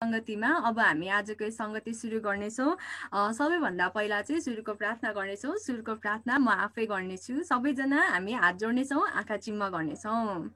संगतिमा अब हामी आजको संगति सुरु गर्नेछौँ। सबैभन्दा पहिला चाहिँ सुरुको प्रार्थना गर्नेछौँ। सुरुको प्रार्थना म आफै गर्नेछु। सबैजना हामी हात जोड्नेछौँ, आँखा चिम्म गर्नेछौँ।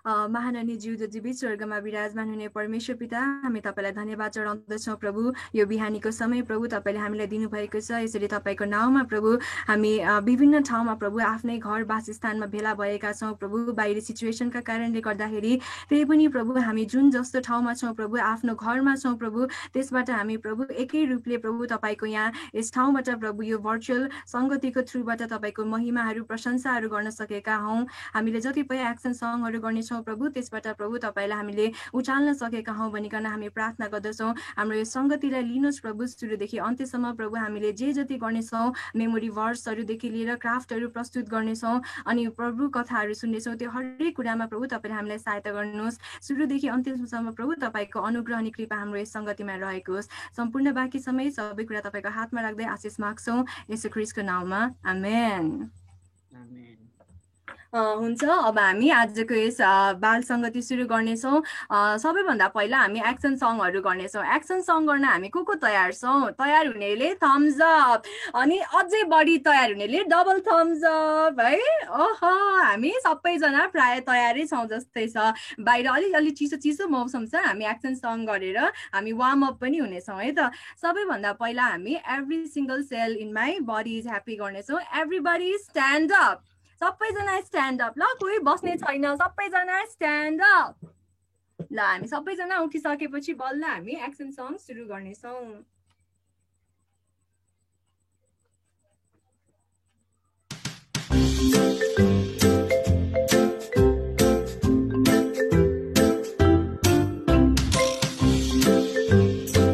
महारानी जिउँदो जीवित स्वर्गमा विराजमान हुने परमेश्वर पिता, हामी तपाईँलाई धन्यवाद चढाउँदछौँ प्रभु। यो बिहानीको समय प्रभु तपाईँले हामीलाई दिनुभएको छ। यसरी तपाईँको नाउँमा प्रभु हामी विभिन्न ठाउँमा प्रभु आफ्नै घर वासस्थानमा भेला भएका छौँ प्रभु। बाहिरी सिचुएसनका कारणले गर्दाखेरि त्यही पनि प्रभु हामी जुन जस्तो ठाउँमा छौँ प्रभु, आफ्नो घरमा छौँ प्रभु, त्यसबाट हामी प्रभु एकै रूपले प्रभु तपाईँको यहाँ यस ठाउँबाट प्रभु यो भर्चुअल सङ्गतिको थ्रुबाट तपाईँको महिमाहरू प्रशंसाहरू गर्न सकेका हौँ। हामीले जतिपय एक्सन सङहरू गर्नेछौँ प्रभु, त्यसबाट प्रभु तपाईँलाई हामीले उचाल्न सकेका हौँ भनिकन हामी प्रार्थना गर्दछौँ। हाम्रो यो सङ्गतिलाई लिनुहोस् प्रभु, सुरुदेखि अन्त्यसम्म प्रभु। हामीले जे जति गर्नेछौँ, मेमोरी वर्ड्सहरूदेखि लिएर क्राफ्टहरू प्रस्तुत गर्नेछौँ अनि प्रभु कथाहरू सुन्नेछौँ, त्यो हरेक कुरामा प्रभु तपाईँले हामीलाई सहायता गर्नुहोस्। सुरुदेखि अन्त्यसम्म प्रभु तपाईँको अनुग्रह अनि कृपा हाम्रो यस सङ्गतिमा रहेको होस्। सम्पूर्ण बाँकी समय सबै कुरा तपाईँको हातमा राख्दै आशिष माग्छौँ येशू ख्रीष्टको नाउँमा, आमेन। हुन्छ, अब हामी आजको यस बाल सङ्गति सुरु गर्नेछौँ। सबैभन्दा पहिला हामी एक्सन सङहरू गर्नेछौँ। एक्सन सङ गर्न हामी को तयार छौँ? तयार हुनेले थम्स अप, अनि अझै बढी तयार हुनेले डबल थम्स अप है। ओहो, हामी सबैजना प्राय तयारै छौँ जस्तै छ। बाहिर अलिअलि चिसो चिसो मौसम छ, हामी एक्सन सङ गरेर हामी वार्म अप पनि हुनेछौँ है त। सबैभन्दा पहिला हामी every single cell in my body is happy गर्नेछौँ। एभ्रीबडी स्ट्यान्ड अप, सबैजना स्ट्यान्ड अप। ल, कोही बस्ने छैन, सबैजना स्ट्यान्ड अप। ल, हामी सबैजना उठिसकेपछि बल्ल हामी एक्सन सङ सुरु गर्नेछौँ।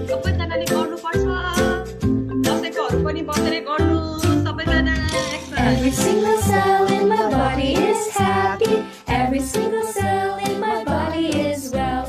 सबैजनाले गर्नुपर्छ, बसेकोहरू पनि बसेर गर्नु सबैजना। Every single cell in my body is happy. Every single cell in my body is well.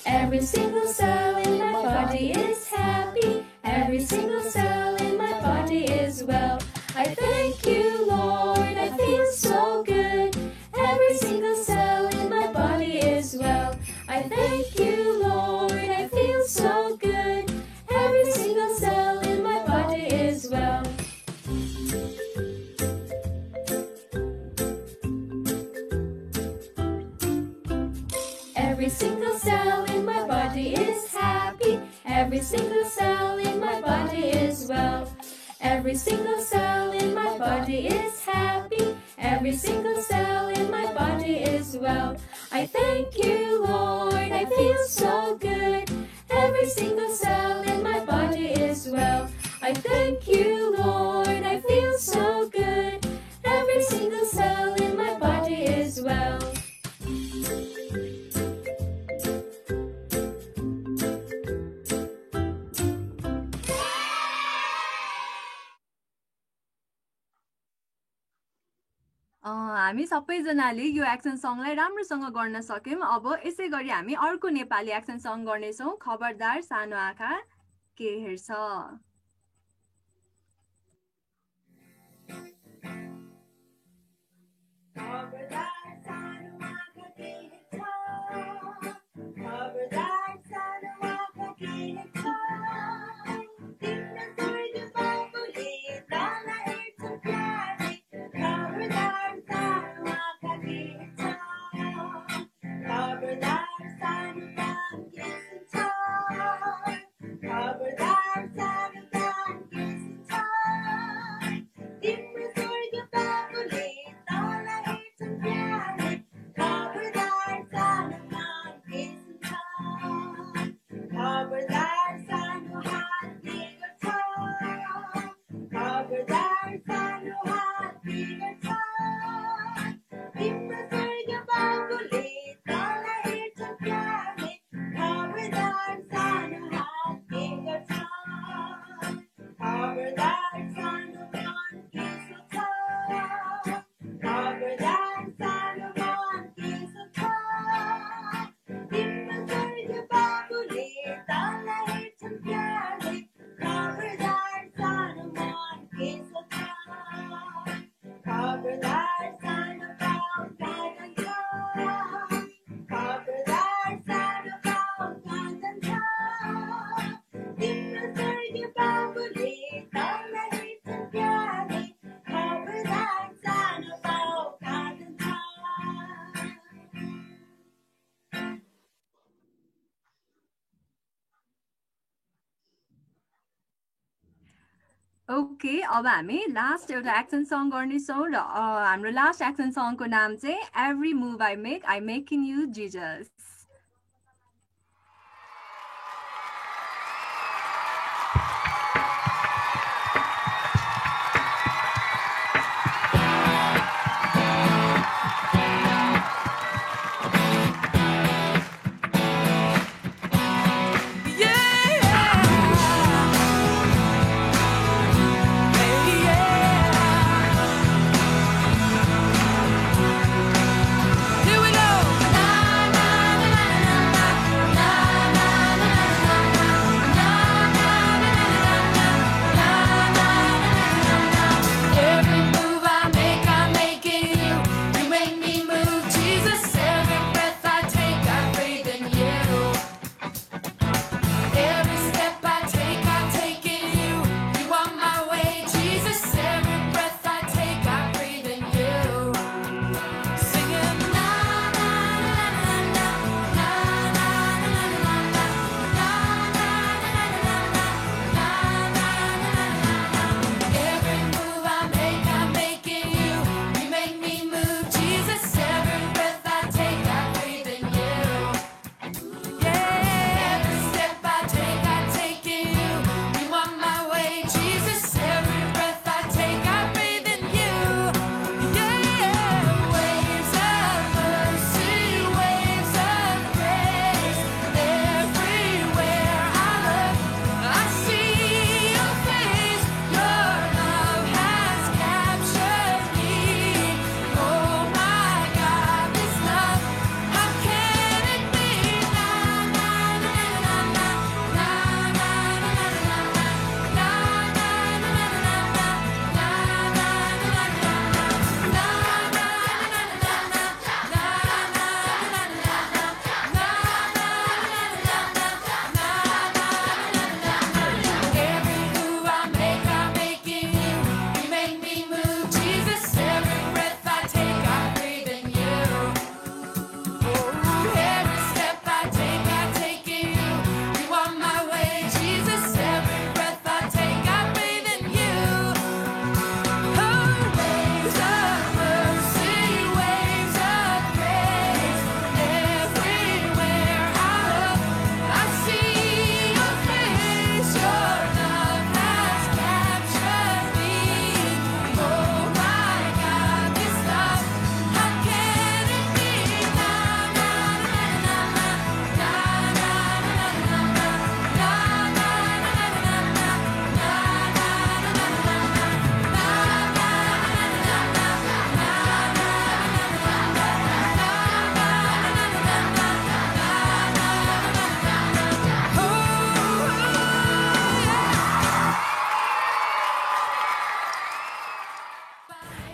Every single cell in my body is happy. Every single cell in my body is well. I thank you, Lord, I feel so good. Every single cell in my body is well. I thank you, Lord, I feel so good. Every single cell in my body is well. Every single cell in my body is happy. Every single cell in my body is well. Every single cell in my body is happy. Every single cell in my body is well. I thank you, Lord, I feel so good. Every single cell in my body is well. I thank you, Lord, I feel so good. Every single cell in my body is well. हामी सबैजनाले यो action सङलाई राम्रोसँग गर्न सक्यौँ। अब यसै गरी हामी अर्को नेपाली एक्सन सङ गर्नेछौँ, खबरदार सानो आँखा के हेर्छ। खबरदार सानो आँखा के हेर्छ, खबरदार सानो आँखा के हेर्छ, तिम्रो स्वर्ग बाबुले तँलाई हेर्छ प्यारे। खबरदार सानो आँखा के हेर्छ, खबरदार सानो आँखा के सुन्छ, खबरदार सानो ओके, अब हामी लास्ट एउटा एक्सन सङ गर्नेछौँ र हाम्रो लास्ट एक्सन सङको नाम चाहिँ every move I make in you Jesus.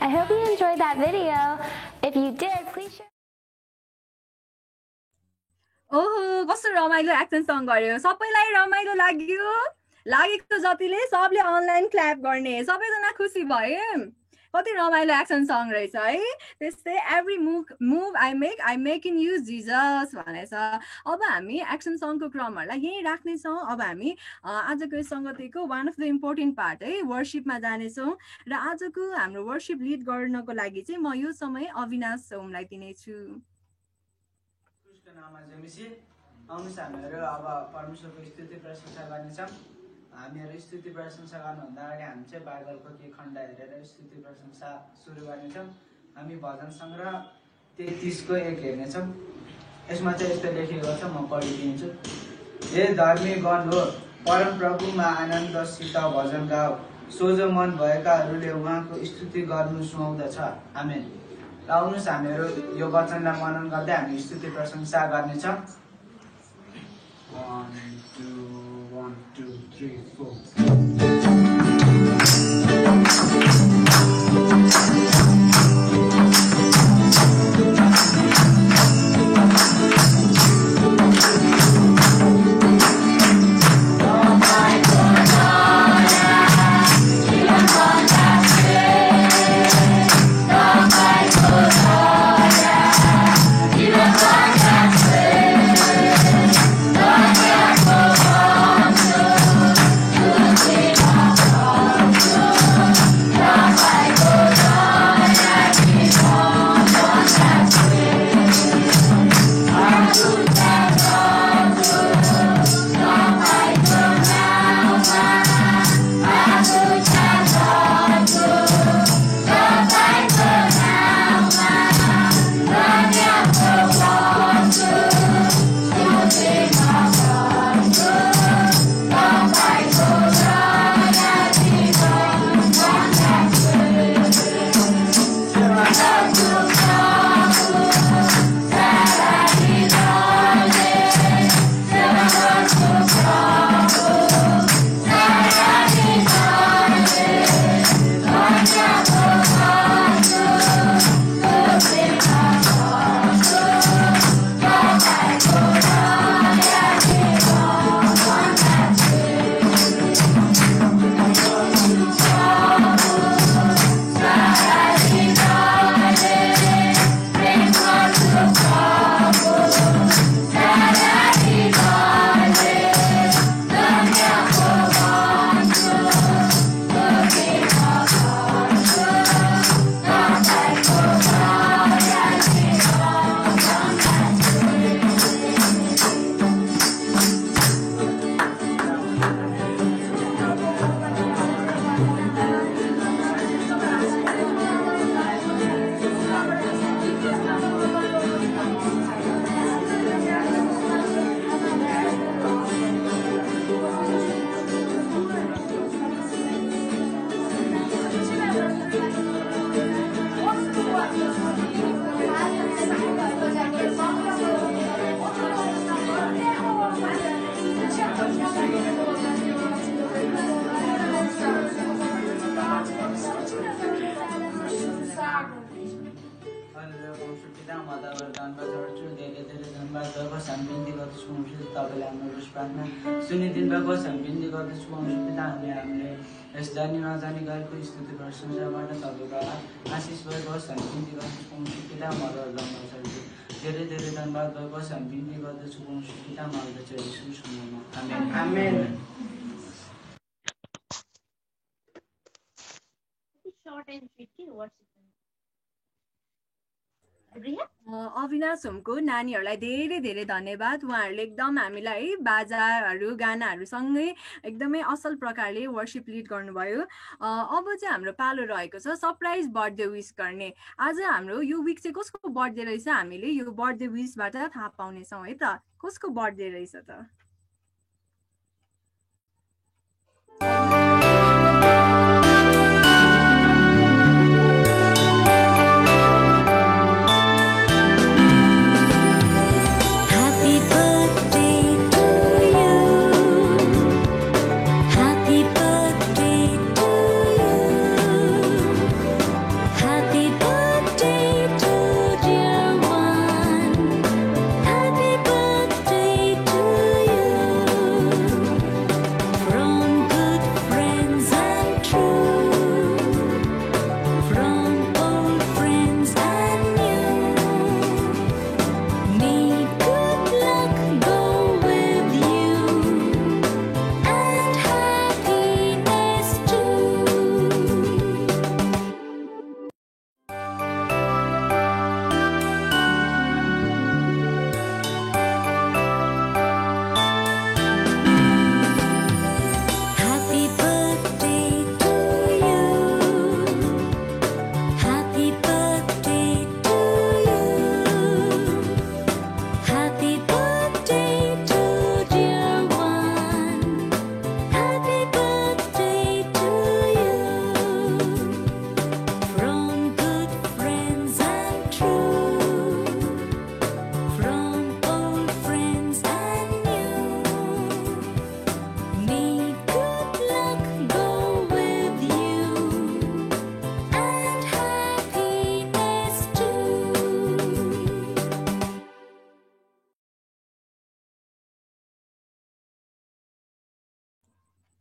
I hope you enjoyed that video. If you did, please share. ओहो, कस्तो रमाइलो एक्सन सङ गर्यो। सबैलाई रमाइलो लाग्यो। लागेको जतिले सबले अनलाइन क्ल्याप गर्ने, सबैजना खुसी भए। कति रमाइलो एक्सन सङ रहेछ है। त्यस्तै every move I make in you Jesus भनेछ। अब हामी एक्सन सङको क्रमहरूलाई यही राख्नेछौँ। अब हामी आजको सङ्गतिको one of the important part है वर्शिपमा जानेछौँ र आजको हाम्रो वर्शिप लिड गर्नको लागि चाहिँ म यो समय अविनाश ओमलाई दिनेछु। नाममा जमिसी आउनुहोस् हामीहरू अब परमेश्वरको स्तुति प्रशंसा गर्नेछौँ। हामीहरू स्तुति प्रशंसा गर्नुभन्दा अगाडि हामी चाहिँ बाइबलको केही खण्ड हेरेर स्तुति प्रशंसा सुरु गर्नेछौँ। हामी भजन सङ्ग्रह 33 को 1 हेर्नेछौँ। यसमा चाहिँ यस्तो लेखेको छ, म पढिदिन्छु। हे धर्मी गण हो, परम प्रभुमा आनन्दसित भजन गाऊ, सोझो मन भएकाहरूले उहाँको स्तुति गर्नु सुहाउँदछ। आमेन। र आउनुहोस् हामीहरू यो वचनलाई मनन गर्दै हामी स्तुति प्रशंसा गर्नेछौँ। 1 2 3 4 सुनिदिनु भएको छ हामी बिन्ती गर्दछु वंश पिता हामीले यस जानी नजानी गरेको स्तुति प्रशंसाबाट तपाईँको आशिष भएको छ हामी बिन्ती गर्दछु वंश पिता धेरै धेरै धन्यवाद भएको छ हामी बिन्ती गर्दछु वंश पिता आमेन। अविनाश होमको नानीहरूलाई धेरै धेरै धन्यवाद। उहाँहरूले एकदम हामीलाई है बाजाहरू गानाहरू सँगै एकदमै असल प्रकारले वर्शिप लिड गर्नुभयो। अब चाहिँ हाम्रो पालो रहेको छ सरप्राइज बर्थडे विश गर्ने। आज हाम्रो यो विक चाहिँ कसको बर्थडे रहेछ हामीले यो बर्थडे विशबाट थाहा पाउनेछौँ है त कसको बर्थडे रहेछ त।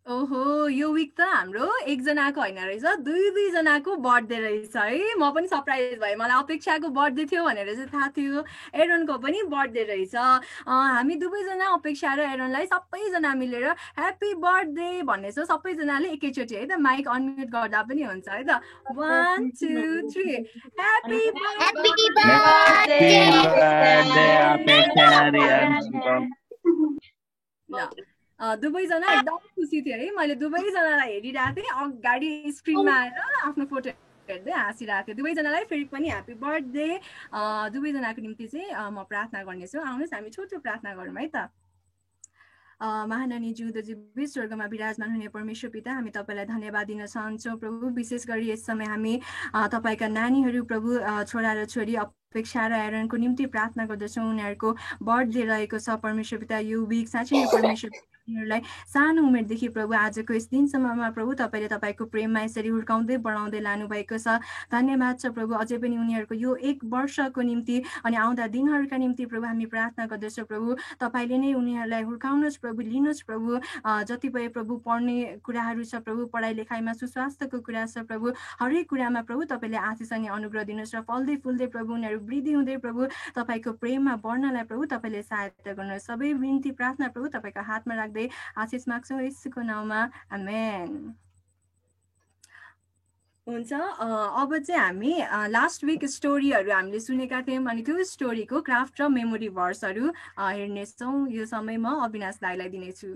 ओहो यो विक त हाम्रो एकजनाको होइन रहेछ दुई जनाको बर्थडे रहेछ है। म पनि सरप्राइज भएँ मलाई अपेक्षाको बर्थडे थियो भनेर चाहिँ थाहा थियो एरोनको पनि बर्थडे रहेछ। हामी दुवैजना अपेक्षा र एरोनलाई सबैजना मिलेर ह्याप्पी बर्थडे भन्ने छ सबैजनाले एकैचोटि है त माइक अनम्युट गर्दा पनि हुन्छ है त 1 2 3 ह्याप्पी बर्थडे। दुवैजना एकदम खुसी थिए है। मैले दुवैजनालाई हेरिरहेको थिएँ अगाडि स्क्रिनमा आएर आफ्नो फोटो हेर्दै हाँसिरहेको थिएँ। दुवैजनालाई फेरि पनि ह्याप्पी बर्थडे। दुवैजनाको निम्ति चाहिँ म प्रार्थना गर्नेछु। आउनुहोस् हामी छोटो प्रार्थना गरौँ है त। महारानी जिउँदो स्वर्गमा विराजमान हुने परमेश्वर पिता हामी तपाईँलाई धन्यवाद दिन चाहन्छौँ प्रभु। विशेष गरी यस समय हामी तपाईँका नानीहरू प्रभु छोरा र छोरी अपेक्षा र एरनको निम्ति प्रार्थना गर्दछौँ। उनीहरूको बर्थडे रहेको छ परमेश्वर पिता। यो विक साँच्चै नै परमेश्वर उनीहरूलाई सानो उमेरदेखि प्रभु आजको यस दिनसम्ममा प्रभु तपाईँले तपाईँको प्रेममा यसरी हुर्काउँदै बढाउँदै लानुभएको छ। धन्यवाद छ प्रभु। अझै पनि उनीहरूको यो 1 वर्षको निम्ति अनि आउँदा दिनहरूका निम्ति प्रभु हामी प्रार्थना गर्दछौँ प्रभु तपाईँले नै उनीहरूलाई हुर्काउनुहोस् प्रभु लिनुहोस् प्रभु। जतिपय प्रभु पढ्ने कुराहरू छ प्रभु पढाइ लेखाइमा सुस्वास्थ्यको कुरा छ प्रभु हरेक कुरामा प्रभु तपाईँले आशिष अनि अनुग्रह दिनुहोस् र फल्दै फुल्दै प्रभु उनीहरू वृद्धि हुँदै प्रभु तपाईँको प्रेममा बढ्नलाई प्रभु तपाईँले सहायता गर्नुहोस्। सबै विन्ती प्रार्थना प्रभु तपाईँको हातमा राख्दै आशिष माग्छौँ येशूको नाममा आमेन। हुन्छ अब चाहिँ हामी लास्ट विक स्टोरीहरू हामीले सुनेका थियौँ अनि त्यो स्टोरीको क्राफ्ट र मेमोरी भर्सहरू हेर्नेछौँ। यो समय म अविनाश दाइलाई दिनेछु।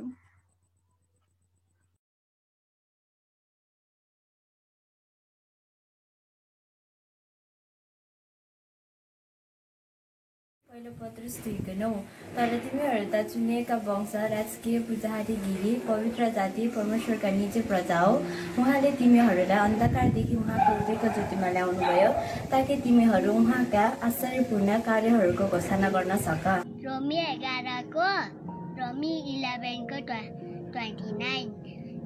पहिलो पत्रुस 2:9 तर तिमीहरू त चुनिएका वंश राजकीय पुजारीगिरी पवित्र जाति परमेश्वरका निजी प्रजा हो। उहाँले तिमीहरूलाई अन्धकारदेखि उहाँको उदयको ज्योतिमा ल्याउनुभयो ताकि तिमीहरू उहाँका आश्चर्यपूर्ण कार्यहरूको घोषणा गर्न सक। रोमी 11:11 रोमी 11 को 29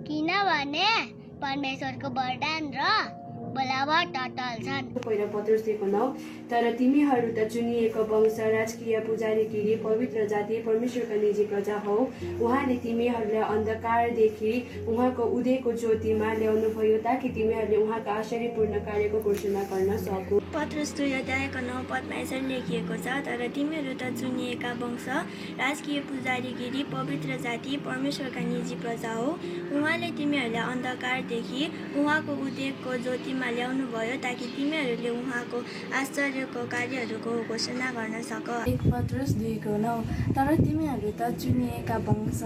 किनभने परमेश्वरको वरदान र बोलावट अटल छन्। पहिलो पत्रुस 2:9 तर तिमीहरू त चुनिएको वंश, राजकीय पुजारीगिरी, पवित्र जाति, परमेश्वरका निजी प्रजा हौ। उहाँले तिमीहरूलाई अन्धकारदेखि उहाँको उदयको ज्योतिमा ल्याउनुभयो ताकि तिमीहरूले उहाँका आश्चर्यपूर्ण कार्यको घोषणा गर्न सकू। पत्रुस 2:9 पदमा यसरी लेखिएको छ, तर तिमीहरू त चुनिएका वंश, राजकीय पुजारीगिरी, पवित्र जाति, परमेश्वरका निजी प्रजा हो। उहाँले तिमीहरूलाई अन्धकारदेखि उहाँको उदयको ज्योतिमा ल्याउनुभयो ताकि तिमीहरूले उहाँको आश्चर्यको कार्यहरूको घोषणा गर्न सक। 1 पत्रुस 2:9 तर तिमीहरू त चुनिएका वंश,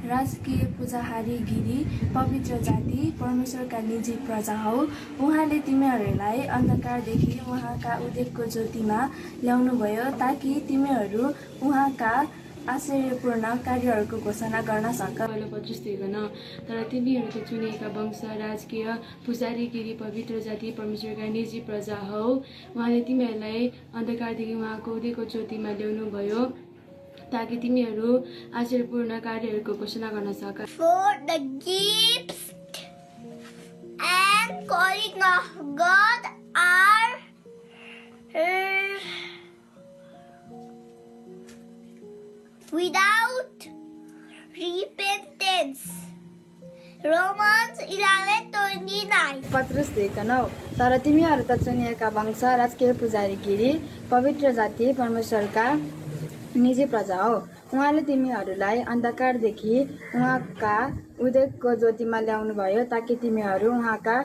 राजकीय पुजारीगिरी, पवित्र जाति, परमेश्वरका निजी प्रजा हौ। उहाँले तिमीहरूलाई अन्धकारदेखि उहाँका उदयको ज्योतिमा ल्याउनुभयो ताकि तिमीहरू उहाँका आश्चर्यपूर्ण कार्यहरूको घोषणा गर्न सक। पहिलो पत्रुस 2:9 तर तिमीहरू त चुनिएका वंश, राजकीय पुजारीगिरी, पवित्र जाति, परमेश्वरका निजी प्रजा हौ। उहाँले तिमीहरूलाई अन्धकारदेखि उहाँको उदयको ज्योतिमा ल्याउनुभयो ताकि तिमीहरू आश्चर्यपूर्ण कार्यहरूको घोषणा गर्न सक। For the gifts and calling of God are without repentance. Romans 11:29 पत्रुस 2:9 तर तिमीहरू त चुनिएका वंश, राजकीय पुजारीगिरी, पवित्र जाति, परमेश्वरका निजी प्रजा हो। उहाँले तिमीहरूलाई अन्धकारदेखि उहाँका उदयको ज्योतिमा ल्याउनुभयो ताकि तिमीहरू उहाँका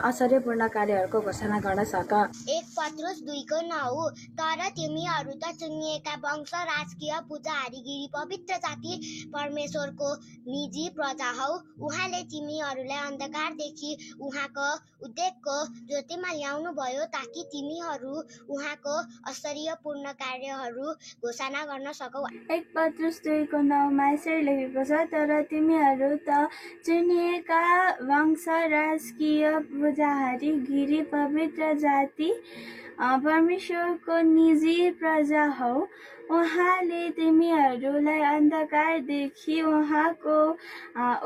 आश्चर्यपूर्ण कार्यहरूको घोषणा गर्न सक। 1 पत्रुस 2:9 तर तिमीहरू त चुनिएका वंश, राजकीय पुजारीगिरी, पवित्र जाति, परमेश्वरको निजी प्रजा हौ। उहाँले तिमीहरूलाई अन्धकारदेखि उहाँको उदयको ज्योतिमा ल्याउनुभयो ताकि तिमीहरू उहाँको आश्चर्यपूर्ण कार्यहरू घोषणा गर्न सकौ। 1 पत्रुस 2:9 यसरी लेखेको छ, तर तिमीहरू त चुनिएका वंश, राजकीय पुजारीगिरी, पवित्र जाति, परमेश्वरको निजी प्रजा हौ। उहाँले तिमीहरूलाई अन्धकारदेखि उहाँको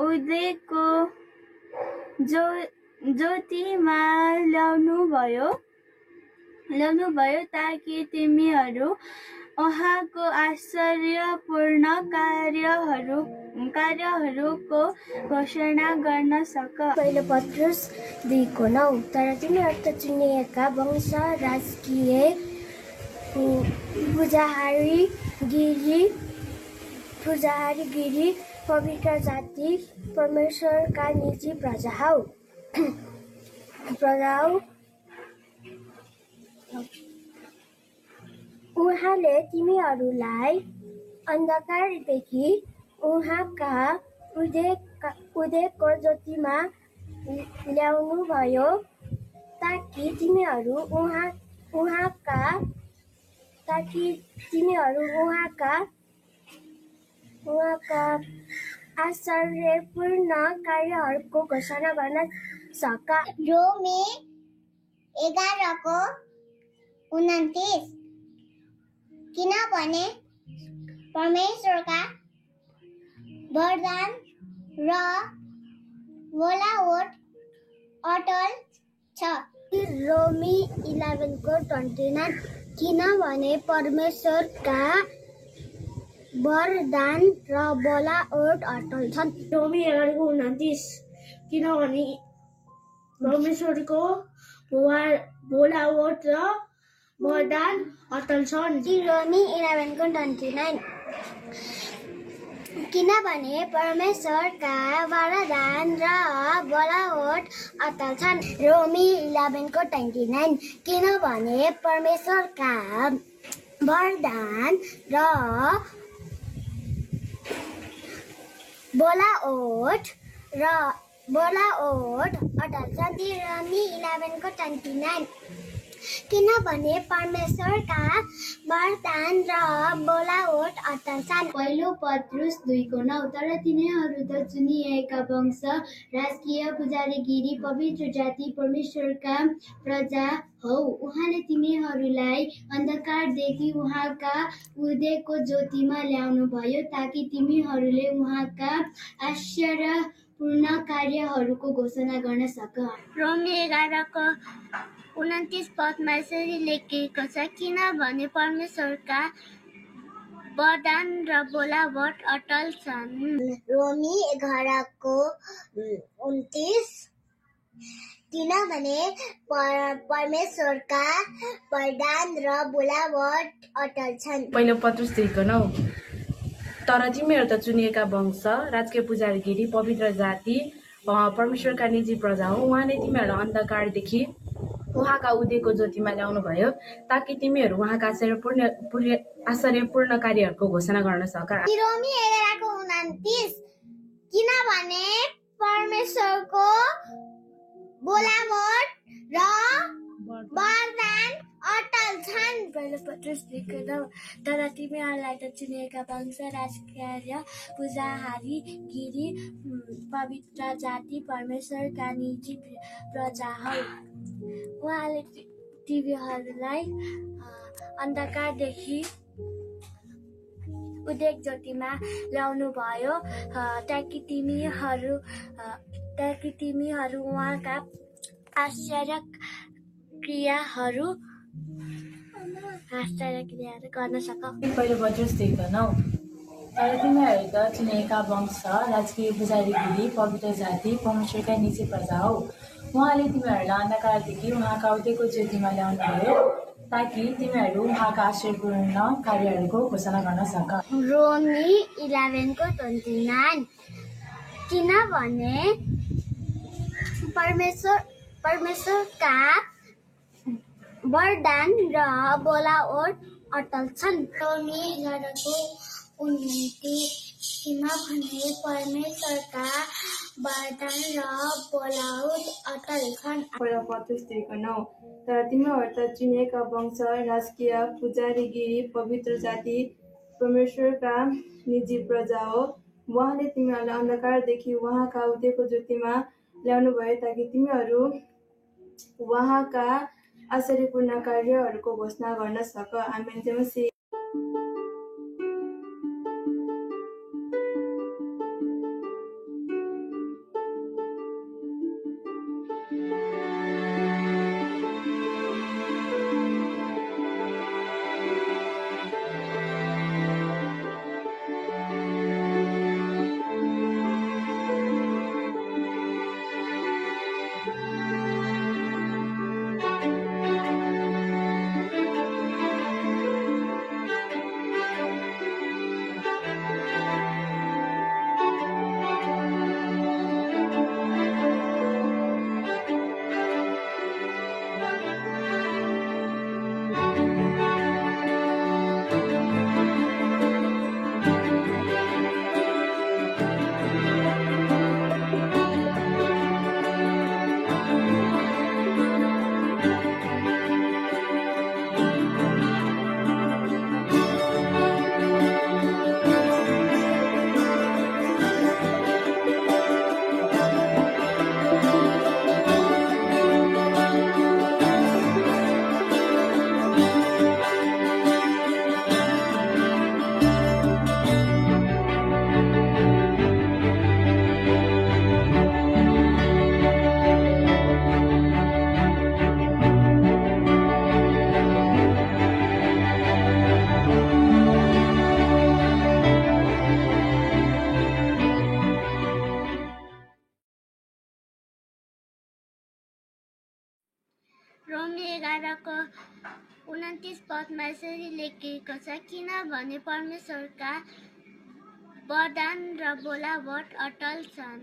उदयको ज्योतिमा ल्याउनुभयो ताकि तिमीहरू उहाँको आश्चर्यपूर्ण कार्यहरूको घोषणा गर्न सक। पहिलो पत्रुस 2:9 तर तिमीहरू त चुनिएका वंश, राजकीय पुजारीगिरी, पवित्र जाति, परमेश्वरका निजी प्रजा हौ। उहाँले तिमीहरूलाई अन्धकारदेखि उहाँका उदयको ज्योतिमा ल्याउनुभयो ताकि तिमीहरू उहाँका आश्चर्यपूर्ण कार्यहरूको घोषणा गर्न सक। रोमी 11:29 किनभने परमेश्वरका वरदान र बोलावट अटल छ। रोमी 11:29 किनभने परमेश्वरका वरदान र बोलावट अटल छन्। रोमी 11:29 किनभने परमेश्वरको बोलावट र वरदान अटल छन्। रोमी 11:29 किनभने परमेश्वरका वरदान र बोलावट अटल छन्। रोमी 11:29 किनभने परमेश्वरका वरदान र बोलावट अटल छन्। रोमी 11:29 किनभने परमेश्वरका वरदान र बोलावट अटल छन्। पहिलो पत्रुस 2:9 तर तिमीहरू त चुनिएका वंश, राजकीय पुजारीगिरी, पवित्र जाति, परमेश्वरका प्रजा हौ। उहाँले तिमीहरूलाई अन्धकारदेखि उहाँका उदयको ज्योतिमा ल्याउनुभयो ताकि तिमीहरूले उहाँका आश्चर्यपूर्ण कार्यहरूको घोषणा गर्न सक। रोमी 11:29 पदमा यसरी लेखिएको छ, किनभने परमेश्वरका वरदान र बोलावट अटल छन्। रोमी 11:29 किनभने परमेश्वरका वरदान र बोलावट अटल छन्। पहिलो पत्रुस 2:9 तर तिमीहरू त चुनिएका वंश, राजकीय पुजारीगिरी, पवित्र जाति, परमेश्वरका निजी प्रजा हो। उहाँले तिमीहरूलाई अन्धकारदेखि उहाँका उदयको ज्योतिमा ल्याउनुभयो ताकि तिमीहरू उहाँका आश्चर्यपूर्ण कार्यहरूको घोषणा गर्न सक। रोमी 11:29 किनभने परमेश्वरको बोलावट र वरदान अटल छन्। पहिलो पत्रुस 2:9 तर तिमीहरूलाई त चुनिएका वंश, राजकीय पुजारीगिरी, पवित्र जाति, परमेश्वरका निजी प्रजा हौ। उहाँले तिमीहरूलाई अन्धकारदेखि उदय ज्योतिमा ल्याउनुभयो ताकि तिमीहरू उहाँका आश्चर्य क्रियाहरू गर्न सक। पहिलो पत्रुस 2:9 तर तिमीहरू त चुनिएका वंश, राजकीय पुजारीगिरी, पवित्र जाति, परमेश्वरका निजी प्रजा हौ। उहाँले तिमीहरूलाई अन्धकारदेखि उहाँका उदयको ज्योतिमा ल्याउनुभयो ताकि तिमीहरू उहाँका आश्चर्यपूर्ण कार्यहरूको घोषणा गर्न सक। रोमी 11:29 किनभने परमेश्वरका वरदान र बोलावट अटल छन्। रोमी 11:29 किनभने परमेश्वरका वरदान र बोलावट अटल छन्। पहिलो पत्रुस 2:9 तर तिमीहरू त चुनिएका वंश, राजकीय पुजारीगिरी, पवित्र जाति, परमेश्वरका निजी प्रजा हो। उहाँले तिमीहरूलाई अन्धकारदेखि उहाँका उदयको ज्योतिमा ल्याउनुभयो ताकि तिमीहरू उहाँका आश्चर्यपूर्ण कार्यहरूको घोषणा गर्न सक। आमेन। जय मसीह। रोमी 11:29 पदमा यसरी लेखिएको छ, किनभने परमेश्वरका वरदान र बोलावट अटल छन्।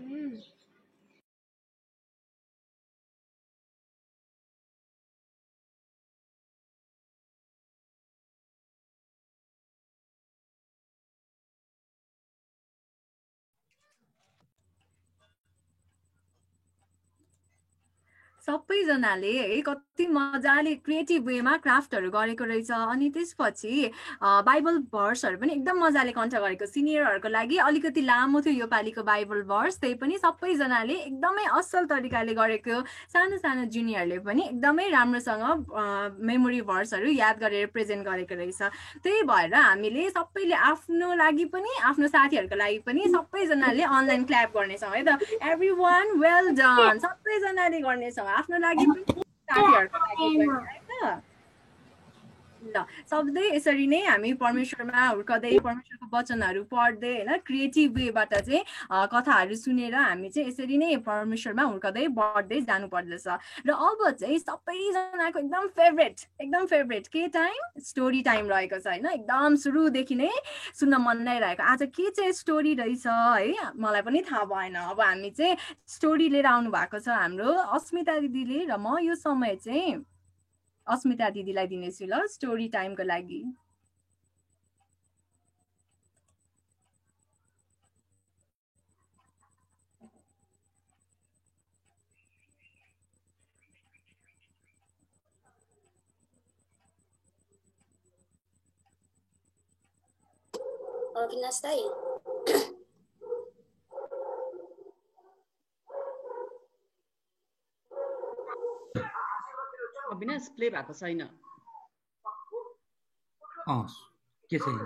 सबैजनाले है कति मजाले क्रिएटिभ वेमा क्राफ्टहरू गरेको रहेछ। अनि त्यसपछि बाइबल भर्सहरू पनि एकदम मजाले कन्ठ गरेको। सिनियरहरूको लागि अलिकति लामो थियो यो पालिको बाइबल भर्स, त्यही पनि सबैजनाले एकदमै असल तरिकाले गरेको। सानो सानो जुनियरले पनि एकदमै राम्रोसँग मेमोरी भर्सहरू याद गरेर प्रेजेन्ट गरेको रहेछ। त्यही भएर हामीले सबैले आफ्नो लागि पनि आफ्नो साथीहरूको लागि पनि सबैजनाले अनलाइन क्ल्याप गर्नेछौँ है त। एभ्रीवान वेल डन, सबैजनाले गर्नेछौँ, आफ्नो लागि पनि साथीहरूको लागि पनि है त। ल सधैँ यसरी नै हामी परमेश्वरमा हुर्कदै परमेश्वरको वचनहरू पढ्दै होइन क्रिएटिभ वेबाट चाहिँ कथाहरू सुनेर हामी चाहिँ यसरी नै परमेश्वरमा हुर्कदै बढ्दै जानु पर्दछ। र अब चाहिँ सबैजनाको एकदम फेभरेट के टाइम, स्टोरी टाइम रहेको छ होइन। एकदम सुरुदेखि नै सुन्न मन नै रहेको। आज के चाहिँ स्टोरी रहेछ है, मलाई पनि थाहा भएन। अब हामी चाहिँ स्टोरी लिएर आउनु भएको छ हाम्रो अस्मिता दिदीले, र म यो समय चाहिँ अस्मिता दिदीलाई दिनेछु ल स्टोरी टाइमको लागि। अविनाश दाइ, अविनाश प्ले भएको छैन। के छैन?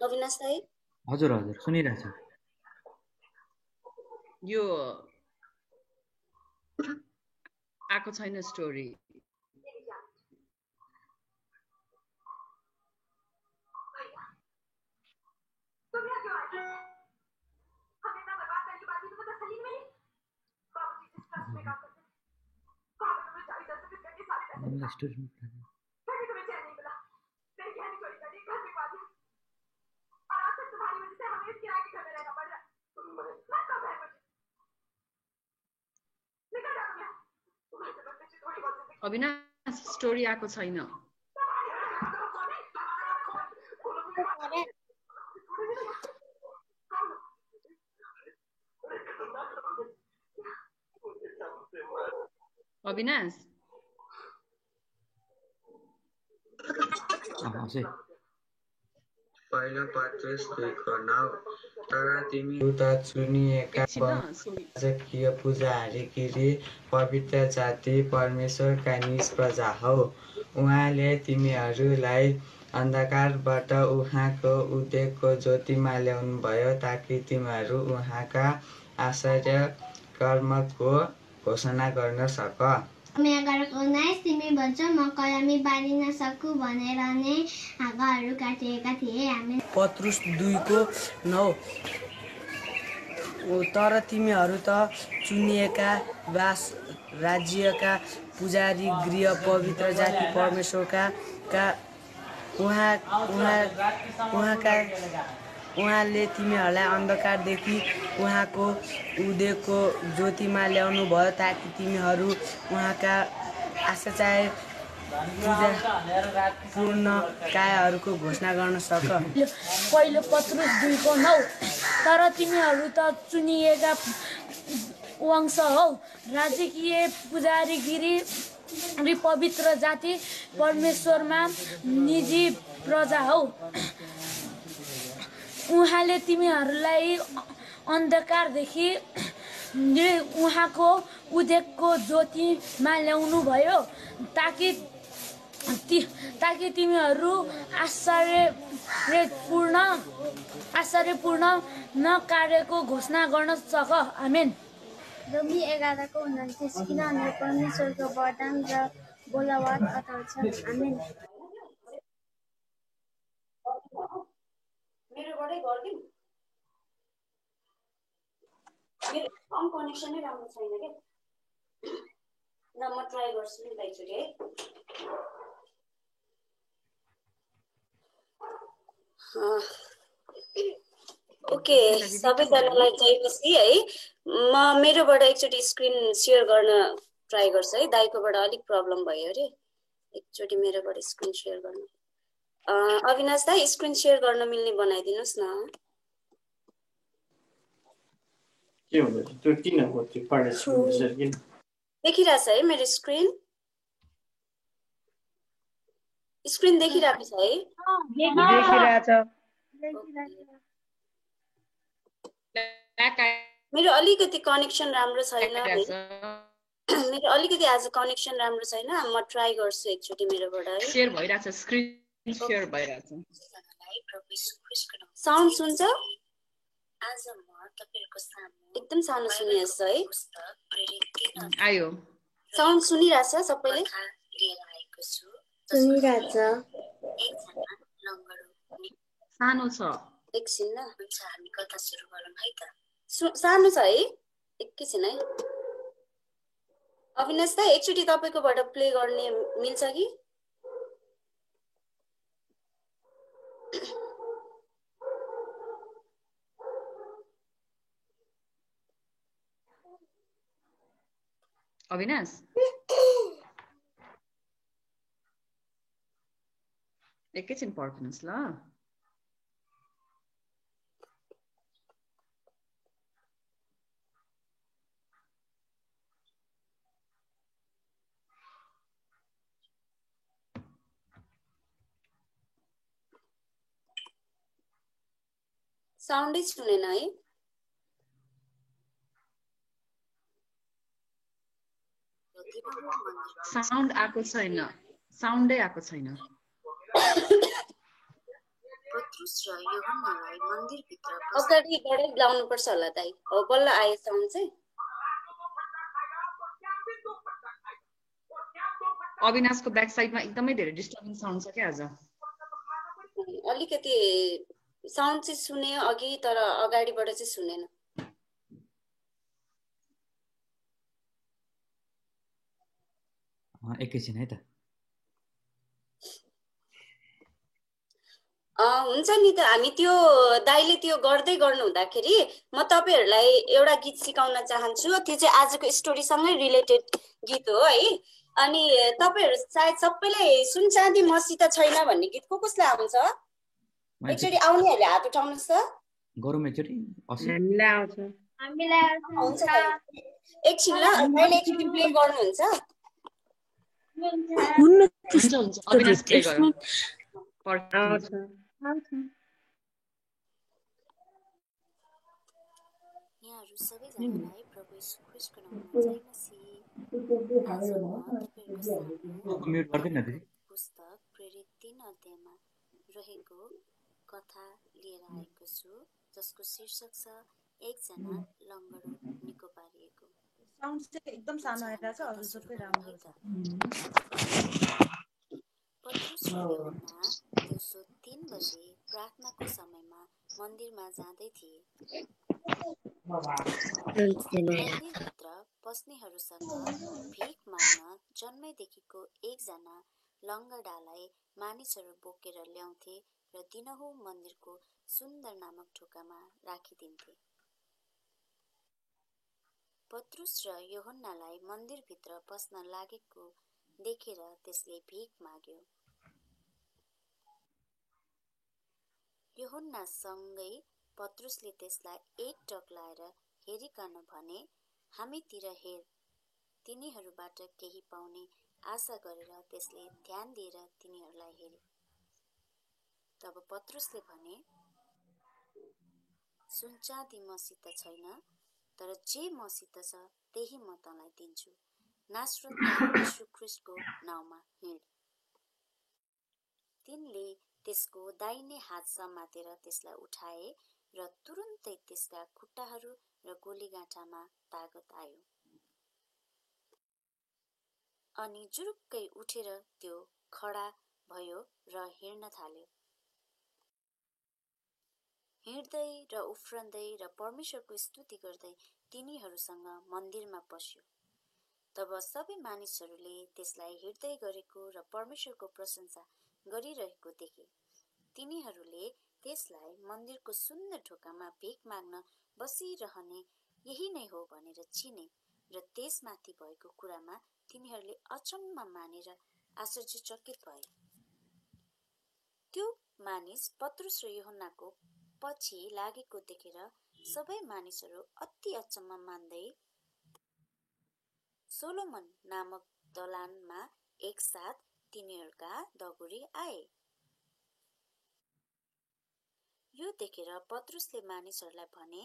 अविनाश दाइ, हजुर हजुर सुनिरहेछ। यो आएको छैन स्टोरी। अविनाश स्टोरी आएको छैन। अविनाश पहिलो पत्रुस 2:9 तर तिमी उता चुनिएका याजकीय पुजारीगिरी पवित्र जाति परमेश्वरका निज प्रजा हौ। उहाँले तिमीहरूलाई अन्धकारबाट उहाँको उदयको ज्योतिमा ल्याउनु भयो ताकि तिमीहरू उहाँका आश्चर्य कर्मको घोषणा गर्न सक। तिमी भन्छ म कलमी बाँधिन सकु भनेर नै हाँगाहरू काटिएका थिए। हामी पत्रुस 2:9 तर तिमीहरू त चुनिएका राज्यका पुजारी गृह पवित्र जाति परमेश्वरका उहाँले तिमीहरूलाई अन्धकारदेखि उहाँको उदयको ज्योतिमा ल्याउनु भयो ताकि तिमीहरू उहाँका आश्चर्य पूर्ण कायहरूको घोषणा गर्न सक। पहिलो पत्रुस 2:9 तर तिमीहरू त चुनिएका वंश हौ, राजकीय पुजारीगिरी पवित्र जाति परमेश्वरमा निजी प्रजा हौ। उहाँले तिमीहरूलाई अन्धकारदेखि उहाँको उदयको ज्योतिमा ल्याउनु भयो ताकि तिमीहरू आश्चर्यपूर्ण कार्यको घोषणा गर्न सक। आमेन। रोमी 11:29 किनभने परमेश्वरको वरदान र बोलावट अटल छन्। आमेन। मेरोबाटै गरिदिउँ। मेरो कनेक्सन नै राम्रो छैन के। ल म ट्राई गर्छु नि एकचोटि है। ओके, सबैजनालाई जय मसी है। म मेरोबाट एकचोटि स्क्रिन सेयर गर्न ट्राई गर्छु है। दाइकोबाट अलिक प्रब्लम भयो अरे, एकचोटि मेरोबाट स्क्रिन सेयर गर्नु। अविनाश दाइ स्क्रिन सेयर गर्न मिल्ने बनाइदिनुहोस् न। के हुँदैछ त्यो किन हो त्यो पढेछ किन देखिरहेछ है मेरो स्क्रिन देखिरहेको छ है देखिरहेछ मेरो अलिकति कनेक्सन राम्रो छैन मेरो अलिकति आज कनेक्सन राम्रो छैन म ट्राई गर्छु एकचोटि मेरोबाट है शेयर भइराछ स्क्रिन शेयर भइराछ साउन्ड सुन्छ आज म तपाईहरुको सामु एकदम सानो सुनिएछ है आयो साउन्ड सुनिराछ सबैले लिएर आएको छु सुनिराछ सानो छ एकछिन ल हुन्छ हामी कथा सुरु गरौँ है त सानो छ है एकैछिन है अविनाश दा एकचोटि तपाईकोबाट प्ले गर्ने मिल्छ कि अविनाश एकैछिन पर्खिनुहोस् ल साउन्डै सुनेन है साउन्ड आएको छैन साउन्डै आएको छैन पत्रुस र यूहन्नालाई मन्दिरभित्र अगाडिबाटै लाउनु पर्छ होला दाइ हो बल्ल आयो साउन्ड चाहिँ अविनाशको ब्याक साइडमा एकदमै धेरै डिस्टर्बिङ साउन्ड छ क्या आज अलिकति साउन्ड चाहिँ सुने अघि तर अगाडिबाट चाहिँ सुनेन एकैछिन है त हुन्छ नि त हामी त्यो दाइले त्यो गर्दै गर्नु हुँदाखेरि म तपाईहरुलाई एउटा गीत सिकाउन चाहन्छु त्यो चाहिँ आजको स्टोरीसँगै रिलेटेड गीत हो है अनि तपाईहरु सायद सबैलाई सुन चाँदी मसित छैन भन्ने गीत कसलाई आउँछ एकचोटि आउनेहरुले हात उठाउनुस् त गरौँ एकचोटि हामीलाई आउँछ हुन्छ एकछिन ल मैले एकचोटि प्ले गर्नुहुन्छ हुन्छ अविनाश प्ले गरौँ आउँछ यहाँहरु सबैजनालाई प्रभु येशू ख्रीष्टको नाममा जय मसीह आज म तपाईहरुको सामु म्युट गर्दैन दिदी पुस्तक प्रेरित 3 अध्यायमा रहेको कथा लिएर आएको छु जसको शीर्षक छ एकजना लङ्गडो निको पारिएको साउन्ड चाहिँ एकदम सानो आइरहेछ अरु सबै राम्रो छ पत्रुस र यूहन्ना दिउँसो 3 बजे प्रार्थनाको समयमा मन्दिरमा जाँदै थिए मन्दिरभित्र पस्नेहरूसँग भिख माग्न जन्मैदेखिको एकजना लङ्गडालाई मानिसहरू बोकेर ल्याउँथे र दिनहुँ मन्दिरको सुन्दर नामक ढोकामा राखिदिन्थे पत्रुस र यूहन्नालाई मन्दिरभित्र पस्न लागेको देखेर त्यसले भिख माग्यो यूहन्नासँगै पत्रुसले त्यसलाई एक टक लाएर हेरिकन भने हामीतिर हेर तिनीहरूबाट केही पाउने आशा गरेर त्यसले ध्यान दिएर तिनीहरूलाई हेरे तब पत्रुसले भने सुन चाँदी मसित छैन तर जे मसित छ त्यही म तँलाई दिन्छु नासरतका येशू ख्रीष्टको नाउँमा हिँड तिनले त्यसको दाहिने हात समातेर त्यसलाई उठाए र तुरुन्तै त्यसका खुट्टाहरू र गोलीगाँठामा तागत आयो अनि जुरुक्कै उठेर त्यो खडा भयो र हिँड्न थाल्यो हिँड्दै र उफ्रँदै र परमेश्वरको स्तुति गर्दै तिनीहरूसँग मन्दिरमा पस्यो तब सबै मानिसहरूले त्यसलाई हिँड्दै गरेको र परमेश्वरको प्रशंसा गरिरहेको देखे तिनीहरूले त्यसलाई मन्दिरको सुन्दर ढोकामा भिख माग्न बसिरहने यही नै हो भनेर चिने र त्यसमाथि भएको कुरामा तिनीहरूले अचम्म मानेर आश्चर्यचकित भए त्यो मानिस पत्रुस र यूहन्नाको पछि लागेको देखेर सबै मानिसहरू अति अचम्म मान्दै सोलोमन नामक दलानमा एकसाथ तिनीहरूका दगुरी आए। यो देखेर पत्रुसले मानिसहरूलाई भने,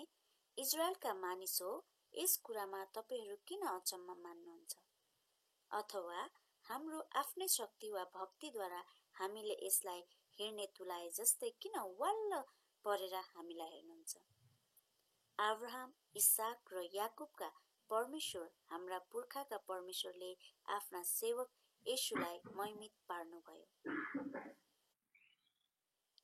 इजरायलका मानिस हो, यस कुरामा तपाईहरू किन अचम्म मान्नुहुन्छ? अथवा हाम्रो आफ्नै शक्ति वा भक्तिद्वारा हामीले यसलाई हेर्ने तुलाए जस्तै किन वाल्ल परेर हामीलाई हेर्नुहुन्छ? अब्राहम, इसाक र याकुबका परमेश्वर, हाम्रा पुर्खाका परमेश्वरले आफ्ना सेवक येशूलाई महिमित पार्नुभयो,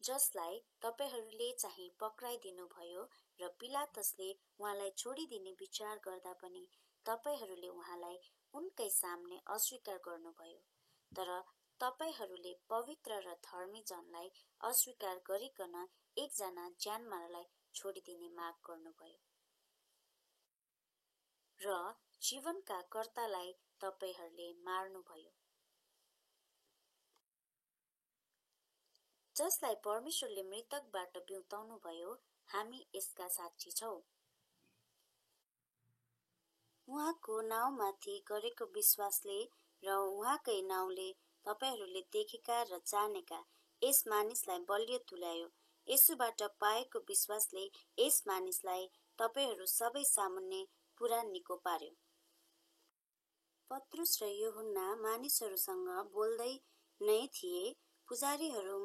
जसलाई तपाईहरूले चाहिँ पक्राइदिनु भयो र पिलातसले उहाँलाई छोडिदिने विचार गर्दा पनि तपाईहरूले उहाँलाई उनकै सामने अस्वीकार गर्नुभयो। तर तपाईहरूले पवित्र र धर्मी जनलाई अस्वीकार गरिकन एकजना ज्यानमारालाई छोडिदिने माग गर्नुभयो र जीवनका कर्तालाई तपाईहरूले मार्नुभयो, जसलाई परमेश्वरले मृतकबाट बिउताउनु भयो। हामी यसका साक्षी छौं। उहाँको नाउँमाथि गरेको विश्वासले र उहाँकै नाउँले तपाईहरूले देखेका र जानेका यस मानिसलाई बलियो तुल्यायो। यसुबाट पाएको विश्वासले यस मानिसलाई तपाईहरू सबै सामुन्ने पुरा निको पार्यो। पत्रुस र यूहन्ना मानिसहरूसँग बोल्दै नै थिए। पुजारीहरू,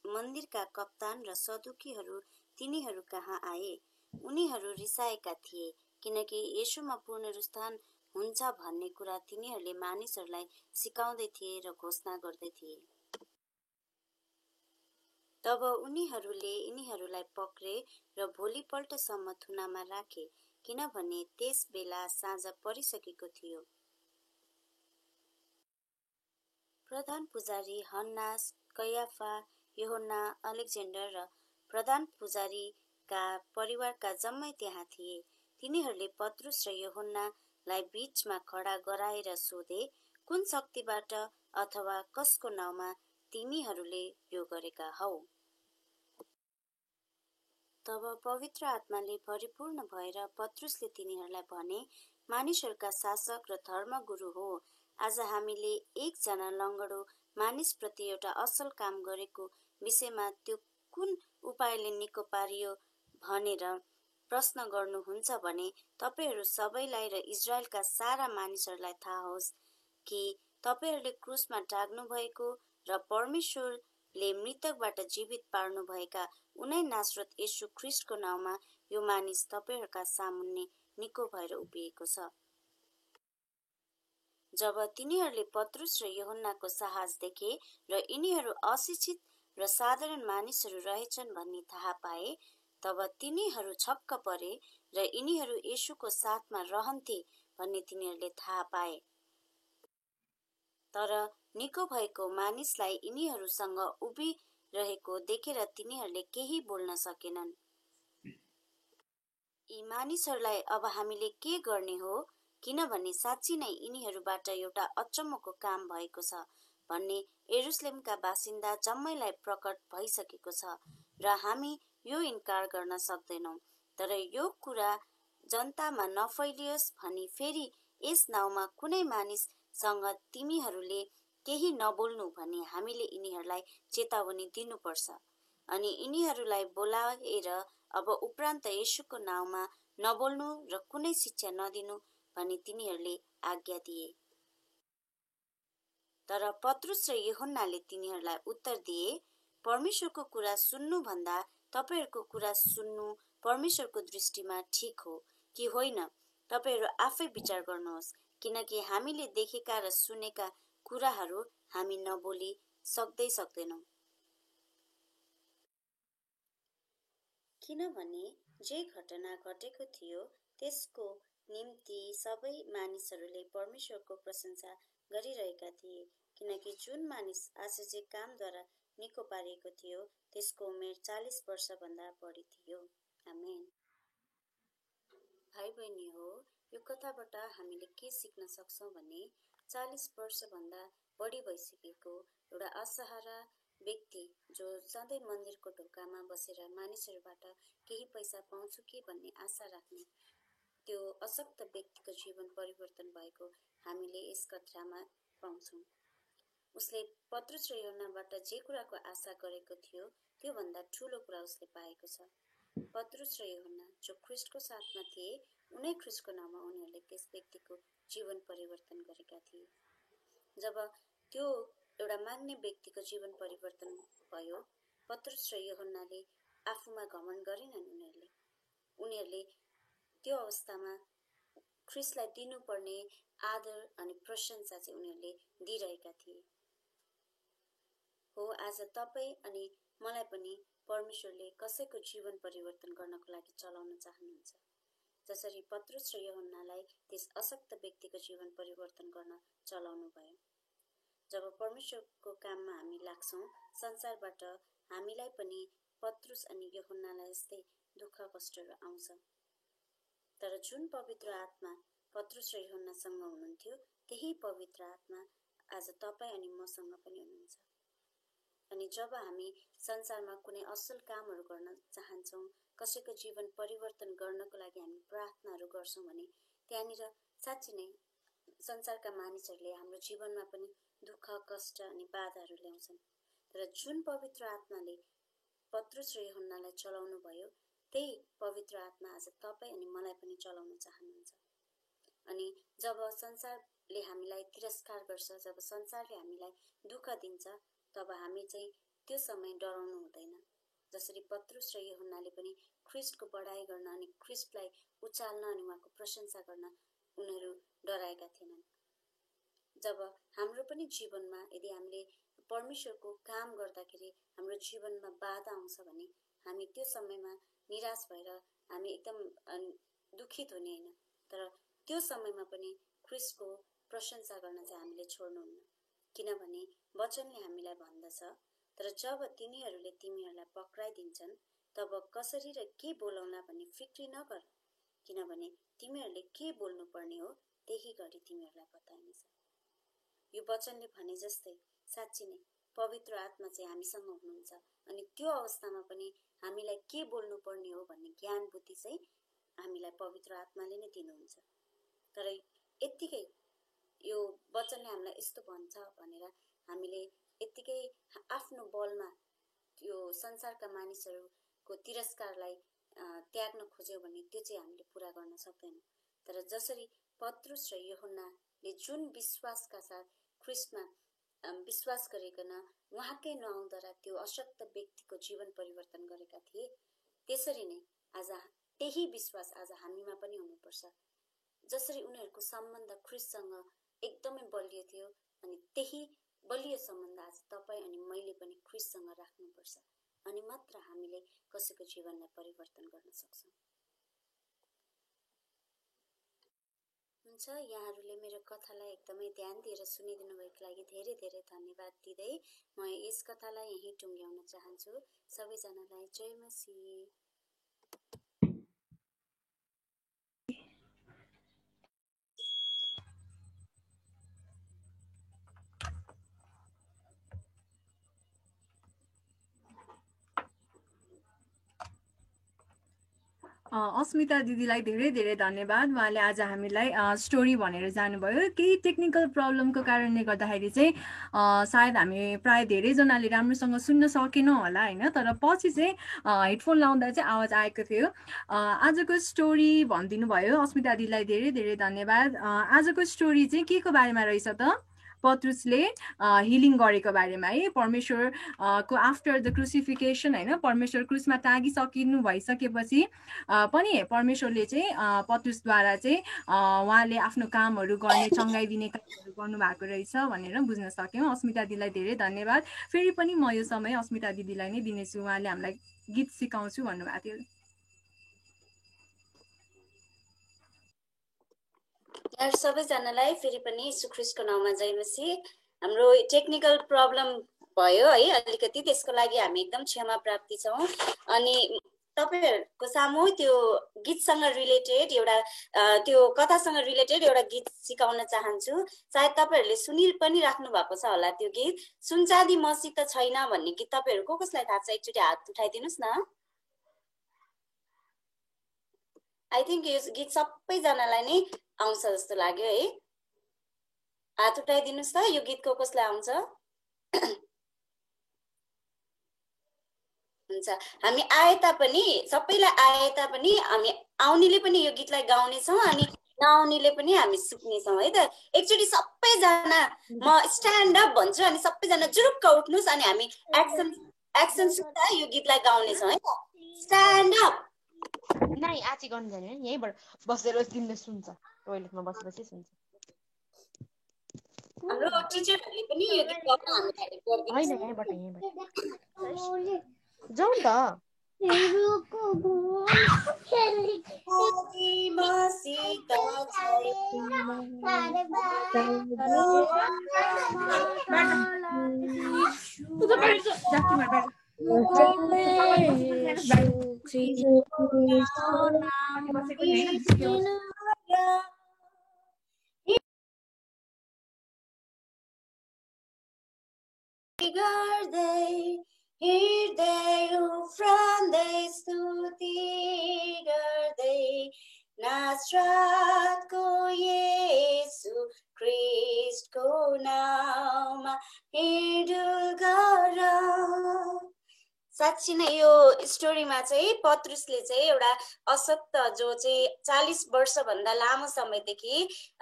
मन्दिरका कप्तान र सदुकीहरू तिनीहरू कहाँ आए। उनीहरू रिसाएका थिए किनकि येशूमा पुनरुत्थान हुन्छ भन्ने कुरा तिनीहरूले मानिसहरूलाई सिकाउँदै थिए र घोषणा गर्दै थिए। तब उनीहरूले यिनीहरूलाई पक्रे र भोलिपल्टसम्म थुनामा राखे, किनभने त्यस बेला साँझ परिसकेको थियो। प्रधान पुजारी हन्नास, कैयाफा, यूहन्ना, अलेक्जेन्डर र प्रधान पुजारीका परिवारका जम्मै त्यहाँ थिए। तिनीहरूले पत्रुस र यूहन्नालाई बीचमा खडा गराएर सोधे, कुन शक्तिबाट अथवा कसको नाउँमा तिमीहरूले यो गरेका हौ? तब पवित्र आत्माले परिपूर्ण भएर पत्रुसले तिनीहरूलाई भने, मानिसहरूका शासक र धर्मगुरु हो, आज हामीले एकजना लङ्गडो मानिसप्रति एउटा असल काम गरेको विषयमा त्यो कुन उपायले निको पारियो भनेर प्रश्न गर्नुहुन्छ भने तपाईहरू सबैलाई र इजरायलका सारा मानिसहरूलाई थाहा होस् कि तपाईहरूले क्रुसमा टाग्नु भएको र परमेश्वरले मृतकबाट जीवित पार्नुभएका उनै नासरत येशू ख्रिस्टको नाउँमा यो मानिस तपाईहरूका सामुन्ने निको भएर उभिएको छ। जब तिनीहरूले पत्रुस र यूहन्नाको साहस देखे र यिनीहरू अशिक्षित र साधारण मानिसहरू रहेछन् भन्ने थाहा पाए, तब तिनीहरू छक्क परे र यिनीहरू येशूको साथमा रहन्थे भन्ने तिनीहरूले थाहा पाए। तर निको भएको मानिसलाई यिनीहरूसँग उभिरहेको देखेर तिनीहरूले केही बोल्न सकेनन्। यी मानिसहरूलाई अब हामीले के गर्ने हो, किनभने साँच्ची नै यिनीहरूबाट एउटा अचम्मको काम भएको छ भन्ने यरुशलेमका बासिन्दा जम्मैलाई प्रकट भइसकेको छ र हामी यो इन्कार गर्न सक्दैनौँ। तर यो कुरा जनतामा नफैलियोस् भनी फेरि यस नाउँमा कुनै मानिससँग तिमीहरूले केही नबोल्नु भनी हामीले यिनीहरूलाई चेतावनी दिनुपर्छ। अनि यिनीहरूलाई बोलाएर अब उपरान्त येशूको नाउँमा नबोल्नु र कुनै शिक्षा नदिनु भनी तिनीहरूले आज्ञा दिए। तर पत्रुस र यूहन्नाले तिनीहरूलाई उत्तर दिए, परमेश्वरको कुरा सुन्नु भन्दा तपाईहरूको कुरा सुन्नु परमेश्वरको दृष्टिमा ठीक हो कि होइन, तपाईहरू आफै विचार गर्नुहोस्, किनकि हामीले देखेका र सुनेका कुराहरू हामी नबोली सक्दैनौँ। किनभने जे घटना घटेको थियो त्यसको निम्ति सबै मानिसहरूले परमेश्वरको प्रशंसा गरिरहेका थिए, किनकि जुन मानिस आश्चर्य कामद्वारा निको पारिएको थियो त्यसको उमेर 40 वर्षभन्दा बढी थियो। आमेन। भाइ बहिनी हो, यो कथाबाट हामीले के सिक्न सक्छौँ भने 40 वर्षभन्दा बढी भइसकेको एउटा असहारा व्यक्ति जो सधैँ मन्दिरको ढोकामा बसेर मानिसहरूबाट केही पैसा पाउँछु कि भन्ने आशा राख्ने त्यो अशक्त व्यक्तिको जीवन परिवर्तन भएको हामीले यस कथामा पाउँछौँ। उसले पत्रुस र यूहन्नाबाट जे कुराको आशा गरेको थियो त्योभन्दा ठूलो कुरा उसले पाएको छ। पत्रुस र यूहन्ना जो ख्रीष्टको साथमा थिए, उनै ख्रीष्टको नाममा उनीहरूले त्यस व्यक्तिको जीवन परिवर्तन गरेका थिए। जब त्यो एउटा माग्ने व्यक्तिको जीवन परिवर्तन भयो, पत्रुस र यूहन्नाले आफूमा घमण्ड गरेनन्। उनीहरूले त्यो अवस्थामा ख्रीष्टलाई दिनुपर्ने आदर अनि प्रशंसा चाहिँ उनीहरूले दिइरहेका थिए। हो, आज तपाईँ अनि मलाई पनि परमेश्वरले कसैको जीवन परिवर्तन गर्नको लागि चलाउन चाहनुहुन्छ। जसरी पत्रुस र यूहन्नालाई त्यस अशक्त व्यक्तिको जीवन परिवर्तन गर्न चलाउनु भयो। जब परमेश्वरको काममा हामी लाग्छौँ, संसारबाट हामीलाई पनि पत्रुस अनि यूहन्नालाई जस्तै दुःख कष्टहरू आउँछ। तर जुन पवित्र आत्मा पत्रुस र यूहन्नासँग हुनुहुन्थ्यो, त्यही पवित्र आत्मा आज तपाईँ अनि मसँग पनि हुनुहुन्छ। अनि जब हामी संसारमा कुनै असल कामहरू गर्न चाहन्छौँ, कसैको जीवन परिवर्तन गर्नको लागि हामी प्रार्थनाहरू गर्छौँ भने त्यहाँनिर साँच्चै नै संसारका मानिसहरूले हाम्रो जीवनमा पनि दुःख कष्ट अनि बाधाहरू ल्याउँछन्। तर जुन पवित्र आत्माले पत्रुस र यूहन्नालाई चलाउनु भयो, त्यही पवित्र आत्मा आज तपाईँ अनि मलाई पनि चलाउन चाहनुहुन्छ। अनि जब संसारले हामीलाई तिरस्कार गर्छ, जब संसारले हामीलाई दुःख दिन्छ, तब हामी चाहिँ त्यो समय डराउनु हुँदैन। जसरी पत्रुस र यूहन्नाले पनि ख्रीष्टको बढाइ गर्न अनि ख्रीष्टलाई उचाल्न अनि उहाँको प्रशंसा गर्न उनीहरू डराएका थिएनन्। जब हाम्रो पनि जीवनमा यदि हामीले परमेश्वरको काम गर्दाखेरि हाम्रो जीवनमा बाधा आउँछ भने हामी त्यो समयमा निराश भएर हामी एकदम दुखित हुने होइन। तर त्यो समयमा पनि ख्रीष्टको प्रशंसा गर्न चाहिँ हामीले छोड्नुहुन्न। किनभने वचनले हामीलाई भन्दछ, तर जब तिनीहरूले तिमीहरूलाई पक्राइदिन्छन् तब कसरी र के बोलाउला भन्ने फिक्री नगर, किनभने तिमीहरूले के बोल्नुपर्ने हो त्यही गरी तिमीहरूलाई बताइनेछ। यो वचनले भने जस्तै साँच्चै नै पवित्र आत्मा चाहिँ हामीसँग हुनुहुन्छ अनि त्यो अवस्थामा पनि हामीलाई के बोल्नुपर्ने हो भन्ने ज्ञान बुद्धि चाहिँ हामीलाई पवित्र आत्माले नै दिनुहुन्छ। तर यत्तिकै यो वचनले हामीलाई यस्तो भन्छ भनेर हामीले यत्तिकै आफ्नो बलमा त्यो संसारका मानिसहरूको तिरस्कारलाई त्याग्न खोज्यौँ भने त्यो चाहिँ हामीले पुरा गर्न सक्दैनौँ। तर जसरी पत्रुस र यूहन्नाले जुन विश्वासका साथ ख्रीष्टमा विश्वास गरिकन उहाँकै नाउँद्वारा त्यो अशक्त व्यक्तिको जीवन परिवर्तन गरेका थिए, त्यसरी नै आज त्यही विश्वास आज हामीमा पनि हुनुपर्छ। जसरी उनीहरूको सम्बन्ध ख्रीष्टसँग एकदमै बलियो थियो, अनि त्यही बलियो सम्बन्ध आज तपाईँ अनि मैले पनि ख्रीष्टसँग राख्नुपर्छ। अनि मात्र हामीले कसैको जीवनलाई परिवर्तन गर्न सक्छौँ। हुन्छ, यहाँहरूले मेरो कथालाई एकदमै ध्यान दिएर सुनिदिनु भएको लागि धेरै धेरै धन्यवाद दिँदै म यस कथालाई यहीँ टुङ्ग्याउन चाहन्छु। सबैजनालाई जय मसीह। अस्मिता दिदीलाई धेरै धेरै धन्यवाद। उहाँले आज हामीलाई स्टोरी भनेर जानुभयो। केही टेक्निकल प्रब्लमको कारणले गर्दाखेरि चाहिँ सायद हामी प्राय धेरैजनाले राम्रोसँग सुन्न सकेनौँ होला होइन, तर पछि चाहिँ हेडफोन लाउँदा चाहिँ आवाज आएको थियो। आजको स्टोरी भनिदिनु भयो, अस्मिता दिदीलाई धेरै धेरै धन्यवाद। आजको स्टोरी चाहिँ के को बारेमा रहेछ त? पत्रुसले हिलिङ गरेको बारेमा है। परमेश्वर को आफ्टर द क्रुसिफिकेसन होइन, परमेश्वर क्रुसमा टाँगिसकिनु भइसकेपछि पनि परमेश्वरले चाहिँ पत्रुसद्वारा चाहिँ उहाँले आफ्नो कामहरू गर्ने, चङ्गाइदिने कामहरू गर्नुभएको रहेछ भनेर बुझ्न सक्यौँ। अस्मिता दिदीलाई धेरै धन्यवाद। फेरि पनि म यो समय अस्मिता दिदीलाई नै दिनेछु, उहाँले हामीलाई गीत सिकाउँछु भन्नुभएको थियो। सबैजनालाई फेरि पनि यीशु ख्रीष्टको नाउँमा जय मसीह। हाम्रो टेक्निकल प्रब्लम भयो है अलिकति, त्यसको लागि हामी एकदम क्षमा प्रार्थी छौँ। अनि तपाईहरुको सामु त्यो गीतसँग रिलेटेड एउटा त्यो कथासँग रिलेटेड एउटा गीत सिकाउन चाहन्छु। सायद तपाईहरुले सुनि पनि राख्नु भएको छ होला त्यो गीत। सुनचाँदी मसित छैन भन्ने गीत तपाईहरु कसलाई थाहा छ एकचोटी हात उठाइदिनुस् न। आई थिंक यो गीत सबैजनालाई नै आउँछ जस्तो लाग्यो है। हात उठाइदिनुस् त यो गीतको कसलाई आउँछ। हुन्छ हामी आए तापनि सबैलाई आए तापनि हामी आउनेले पनि यो गीतलाई गाउने छौं अनि नआउनेले पनि हामी सिक्ने छौं है त। एकचोटी सबैजना म स्ट्यान्ड अप भन्छु अनि सबैजना जुरुक्क उठ्नुस् अनि हामी एक्सन सुन्दा यो गीतलाई गाउने छौं है त। Stand up. नाइ आची गर्न जाने यहीबाट बसेर तिमीले सुन्छ टोयलेटमा बसेपछि सुन्छ। हाम्रो टिचरहरुले पनि यो गीत गाउन हामीलाई हेल्प गर्दिन्छ। हैन यहीबाट जाउँ त। हिँड्दै उफ्रँदै स्तुति गर्दै नासरतको येशू ख्रीष्टको नाममा हिँडुल गर। साँच्चै नै यो स्टोरीमा चाहिँ पत्रुसले चाहिँ एउटा अशक्त जो चाहिँ 40 वर्ष भन्दा लामो समयदेखि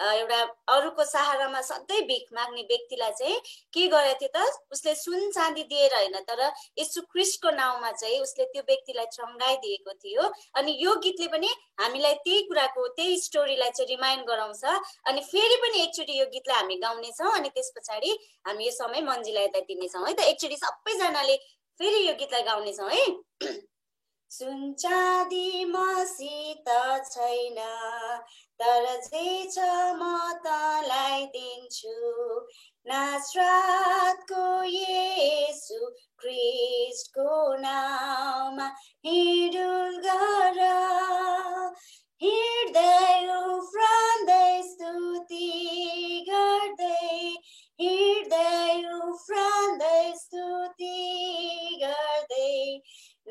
एउटा अरूको सहारामा सधैँ भिख माग्ने व्यक्तिलाई चाहिँ के गरेको थियो त उसले सुन चाँदी दिएर हैन तर येशू ख्रीष्टको नाउँमा चाहिँ उसले त्यो व्यक्तिलाई चङ्गाइदिएको थियो। अनि यो गीतले पनि हामीलाई त्यही कुराको त्यही स्टोरीलाई चाहिँ रिमाइन्ड गराउँछ। अनि फेरि पनि एकचोटी यो गीतलाई हामी गाउने छौं अनि त्यसपछि हामी यो समय मन्जीलाई यता दिने छौं है त। एकचोटी सबैजनाले फेरि यो गीतलाई गाउने छौं है। सुन चाँदी मसित छैन तर जे छ म तँलाई दिन्छु नासरतको येशू ख्रीष्टको नाममा हिँडुल गर। हिँड्दै उफ्रँदै स्तुति गर्दै हिँड्दै उफ्रँदै स्तुति गर्दै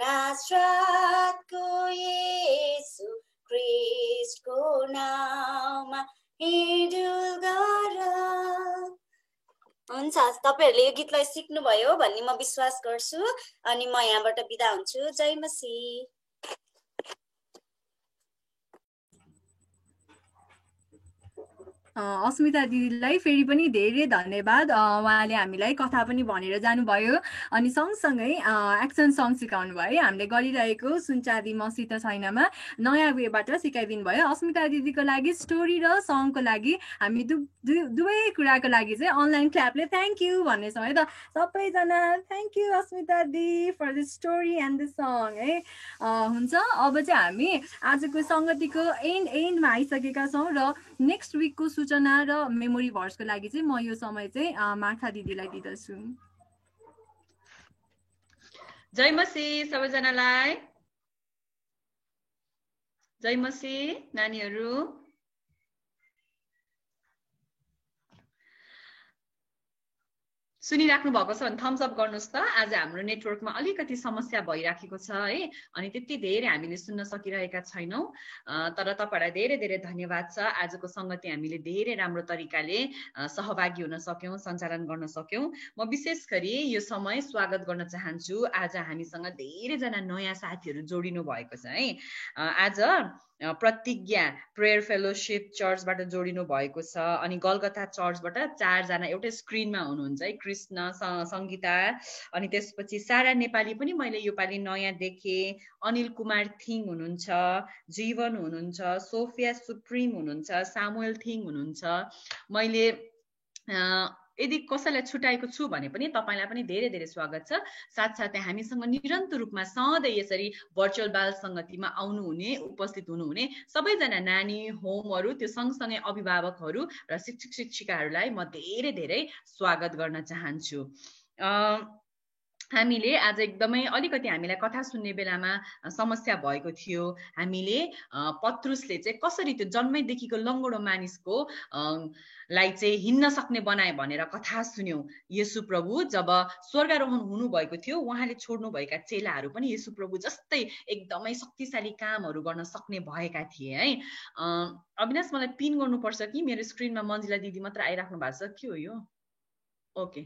नासरतको येशू ख्रीष्टको नाममा हिँडुल गर। हुन्छ तपाईहरुले यो गीतलाई सिक्नुभयो भन्ने म विश्वास गर्छु अनि म यहाँबाट बिदा हुन्छु। जय मसीह। अस्मिता दिदीलाई फेरि पनि धेरै धन्यवाद। उहाँले हामीलाई कथा पनि भनेर जानुभयो अनि सँगसँगै एक्सन सङ सिकाउनु भयो। हामीले गरिरहेको सुनचाँदी मसित छैनमा नयाँ वेबाट सिकाइदिनु भयो। अस्मिता दिदीको लागि स्टोरी र सङको लागि हामी दुवै कुराको लागि चाहिँ अनलाइन क्ल्यापले थ्याङ्क यू भन्नेछौँ है त। सबैजना थ्याङ्क यू अस्मिता दी for the story and the song है। हुन्छ अब चाहिँ हामी आजको सङ्गतिको एन्डमा आइसकेका छौँ र नेक्स्ट विकको सूचना र मेमोरी भर्सको लागि चाहिँ म यो समय चाहिँ मार्था दिदीलाई दिँदछु। जय मसीह सबैजनालाई। जय मसीह नानीहरू। सुनिराख्नु भएको छ भने थम्स अप गर्नुहोस् त। आज हाम्रो नेटवर्कमा अलिकति समस्या भइराखेको छ है अनि त्यति धेरै हामीले सुन्न सकिरहेका छैनौँ तर तपाईहरुलाई धेरै धेरै धन्यवाद छ। आजको संगति हामीले धेरै राम्रो तरिकाले सहभागी हुन सक्यौं सञ्चालन गर्न सक्यौं। म विशेष गरी यो समय स्वागत गर्न चाहन्छु। आज हामीसँग धेरै जना नयाँ साथीहरु जोडिनु भएको छ है। आज प्रतिज्ञा प्रेयर फेलोशिप चर्चबाट जोडिनु भएको छ अनि गलगथा चर्चबाट 4 जना एउटै स्क्रिनमा हुनुहुन्छ है। कृष्ण संगीता अनि त्यसपछि सारा नेपाली पनि मैले योपालि नयाँ देखे। अनिल कुमार थिङ हुनुहुन्छ, जीवन हुनुहुन्छ, सोफिया सुप्रिम हुनुहुन्छ, सामुएल थिङ हुनुहुन्छ। मैले यदि कसैलाई छुटाएको छु भने पनि तपाईलाई पनि धेरै धेरै स्वागत छ। साथसाथै हामीसँग निरन्तर रूपमा सधैँ यसरी भर्चुअल बाल संगतिमा आउनु हुने उपस्थित हुनु हुने सबैजना नानी होमहरु त्यो सँगसँगै अभिभावकहरु र शिक्षक शिक्षिकाहरूलाई म धेरै धेरै स्वागत गर्न चाहन्छु। हामीले आज एकदमै अलिकति हामीलाई कथा सुन्ने बेलामा समस्या भएको थियो। हामीले पत्रुसले चाहिँ कसरी त्यो जन्मैदेखिको लङ्गडो मानिसको लाई चाहिँ हिँड्न सक्ने बनाए भनेर कथा सुन्यौं। येशू प्रभु जब स्वर्गारोहण हुनुभएको थियो, उहाँले छोड्नुभएका चेलाहरू पनि येशू प्रभु जस्तै एकदमै शक्तिशाली कामहरू गर्न सक्ने भएका थिए है। अविनाश मलाई पिन गर्नुपर्छ कि मेरो स्क्रिनमा मन्जिला दिदी मात्र आइराख्नु भएको छ, के हो यो? ओके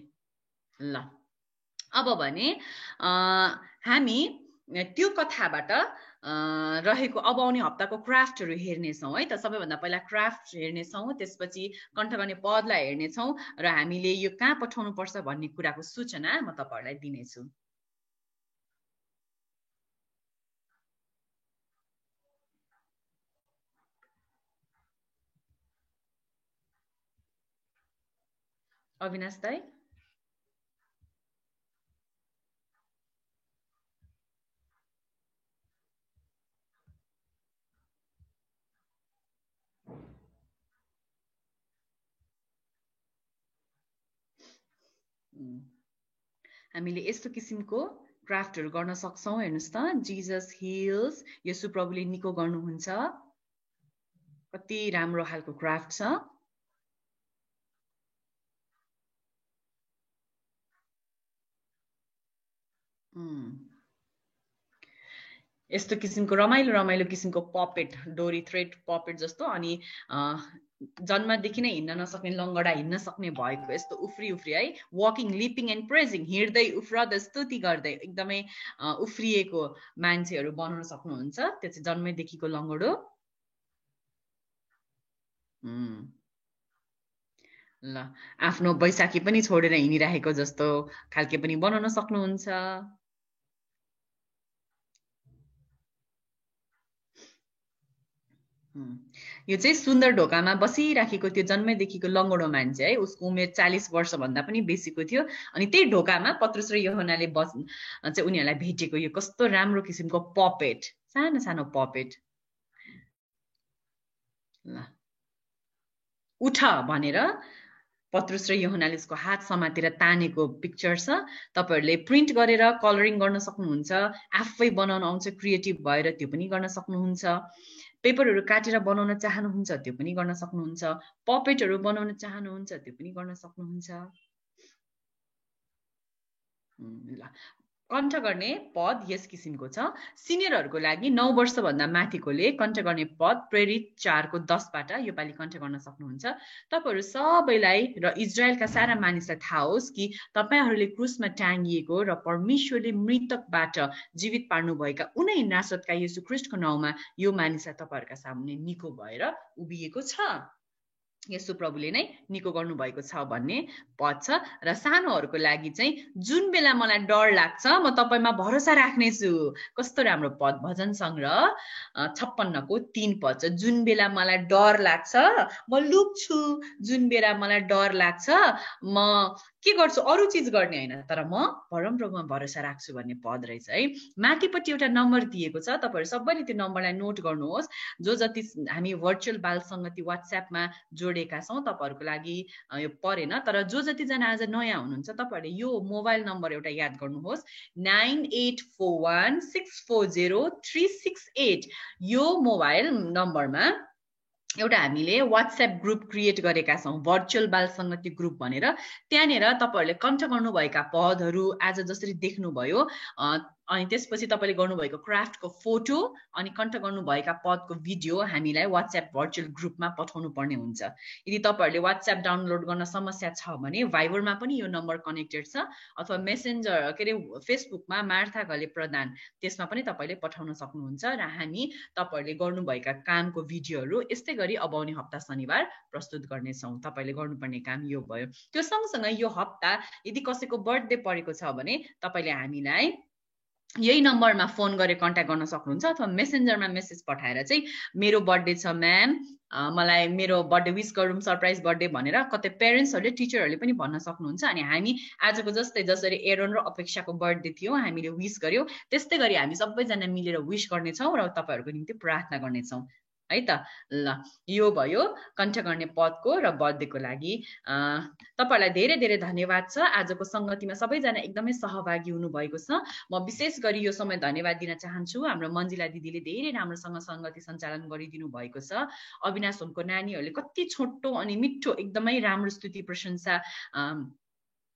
ल, अब भने हामी त्यो कथाबाट रहेको अब आउने हप्ताको क्राफ्टहरू हेर्नेछौँ है त। सबैभन्दा पहिला क्राफ्ट हेर्नेछौँ, त्यसपछि कण्ठ गर्ने पदलाई हेर्नेछौँ र हामीले यो कहाँ पठाउनु पर्छ भन्ने कुराको सूचना म तपाईहरुलाई दिनेछु। अविनाश दाइ, हामीले यस्तो किसिमको क्राफ्टहरू गर्न सक्छौं। हेर्नुस् त, जीसस हिल्स, येशू प्रभुले निको गर्नुहुन्छ। कति राम्रो खालको क्राफ्ट छ। यस्तो किसिमको रमाइलो रमाइलो किसिमको पपेट, डोरी थ्रेड पपेट जस्तो, अनि जन्मदेखि नै हिँड्न नसक्ने लङ्गडा हिँड्न सक्ने भएको यस्तो उफ्री उफ्री है, वकिङ, लिपिङ एन्ड प्रेजिङ, हिँड्दै उफ्रदै स्तुति गर्दै एकदमै उफ्रिएको मान्छेहरू बनाउन सक्नुहुन्छ। त्यो चाहिँ जन्मैदेखिको लङ्गडो। ल, आफ्नो बैशाखी पनि छोडेर हिँडिरहेको जस्तो खालके पनि बनाउन सक्नुहुन्छ। यो चाहिँ सुन्दर ढोकामा बसिराखेको त्यो जन्मैदेखिको लङ्गडो मान्छे है, उसको उमेर 40 वर्ष भन्दा पनि बेसीको थियो। अनि त्यही ढोकामा पत्रुस र यूहन्नाले चाहिँ उनीहरूलाई भेटेको यो कस्तो राम्रो किसिमको पपेट, सानो सानो पपेट। ल, उठ भनेर पत्रुस र यूहन्नाले उसको हात समातेर तानेको पिक्चर छ। तपाईहरुले प्रिन्ट गरेर कलरिङ गर्न सक्नुहुन्छ, आफै बनाउन आउँछ क्रिएटिभ भएर त्यो पनि गर्न सक्नुहुन्छ। पेपरहरू काटेर बनाउन चाहनुहुन्छ त्यो पनि गर्न सक्नुहुन्छ। पपेटहरू बनाउन चाहनुहुन्छ त्यो पनि गर्न सक्नुहुन्छ। ल, कण्ठ गर्ने पद यस किसिमको छ। सिनियरहरूको लागि 9 वर्षभन्दा माथिकोले कण्ठ गर्ने पद प्रेरित 4 को 10 बाट योपालि कण्ठ गर्न सक्नुहुन्छ। तपाईहरु सबैलाई र इजरायलका सारा मानिसलाई थाहा होस् कि तपाईहरुले क्रुसमा टाँगिएको र परमेश्वरले मृतकबाट जीवित पार्नुभएका उनै नासरतका येशू ख्रीष्टको नाउँमा यो मानिसलाई तपाईहरुका सामुन्ने निको भएर उभिएको छ। येशू प्रभुले नै निको गर्नु भएको छ भन्ने पद छ। र सानोहरूको लागि चाहिँ जुन बेला मलाई डर लाग्छ म तपाईमा भरोसा राख्ने छु। कस्तो राम्रो पद, भजन संग्रह 56 को 3 पद छ। जुन बेला मलाई डर लाग्छ म लुक्छु, जुन बेला मलाई डर लाग्छ म के गर्छु, अरु चीज गर्ने हैन तर म परमप्रभुमा भरोसा राख्छु भन्ने पद रहेछ है। माथिपट्टि एउटा नम्बर दिएको छ, तपाईहरु सबैले त्यो नम्बरलाई नोट गर्नुहोस्। जो जति हामी भर्चुअल बाल संगति व्हाट्सएपमा जोडेका छौं तपाईहरुको लागि यो परेन, तर जो जति जना आज नयाँ हुनुहुन्छ तपाईहरुले यो मोबाइल नम्बर एउटा याद गर्नुहोस्, 9841640368। यो मोबाइल नम्बरमा एउटा हामीले व्हाट्सएप ग्रुप क्रिएट गरेका छौं, भर्चुअल बाल संगति ग्रुप भनेर। त्यहाँनेर तपाईहरुले कण्ठ गर्नुभएका पदहरू आज जसरी देख्नुभयो अनि त्यसपछि तपाईले गर्नुभएको क्राफ्टको फोटो अनि कण्ठ गर्नुभएका पदको भिडियो हामीलाई व्हाट्सएप भर्चुअल ग्रुपमा पठाउनु पर्ने हुन्छ। यदि तपाईहरुले व्हाट्सएप डाउनलोड गर्न समस्या छ भने भाइबरमा पनि यो नम्बर कनेक्टेड छ, अथवा मेसेन्जर के रे फेसबुकमा मार्था घले प्रधान त्यसमा पनि तपाईले पठाउन सक्नुहुन्छ। र हामी तपाईहरुले गर्नुभएका कामको भिडियोहरू यस्तै गरी अब आउने हप्ता शनिबार प्रस्तुत गर्नेछौं। तपाईले गर्नुपर्ने काम यो भयो। त्यो सँगसँगै यो हप्ता यदि कसैको बर्थडे परेको छ भने तपाईले हामीलाई यही नम्बरमा फोन गरेर कन्ट्याक्ट गर्न सक्नुहुन्छ, अथवा मेसेन्जरमा मेसेज पठाएर चाहिँ मेरो बर्थडे छ म्याम, मलाई मेरो बर्थडे विश गरौँ, सरप्राइज बर्थडे भनेर कतै पेरेन्ट्सहरूले टिचरहरूले पनि भन्न सक्नुहुन्छ। अनि हामी आजको जस्तै जसरी एरोन र अपेक्षाको बर्थडे थियो हामीले विश गर्यौं, त्यस्तै गरी हामी सबैजना मिलेर विश गर्नेछौँ र तपाईहरुको निम्ति प्रार्थना गर्नेछौँ है त। ल यो भयो कण्ठ गर्ने पदको र बर्थडेको लागि। तपाईहरुलाई धेरै धेरै धन्यवाद छ। आजको संगतिमा सबैजना एकदमै सहभागी हुनुभएको छ। म विशेष गरी यो समय धन्यवाद दिन चाहन्छु हाम्रो मन्जिला दिदीले धेरै राम्रोसँग संगति सञ्चालन गरिदिनु भएको छ। अविनाश होमको नानीहरूले कति छोटो अनि मिठो एकदमै राम्रो स्तुति प्रशंसा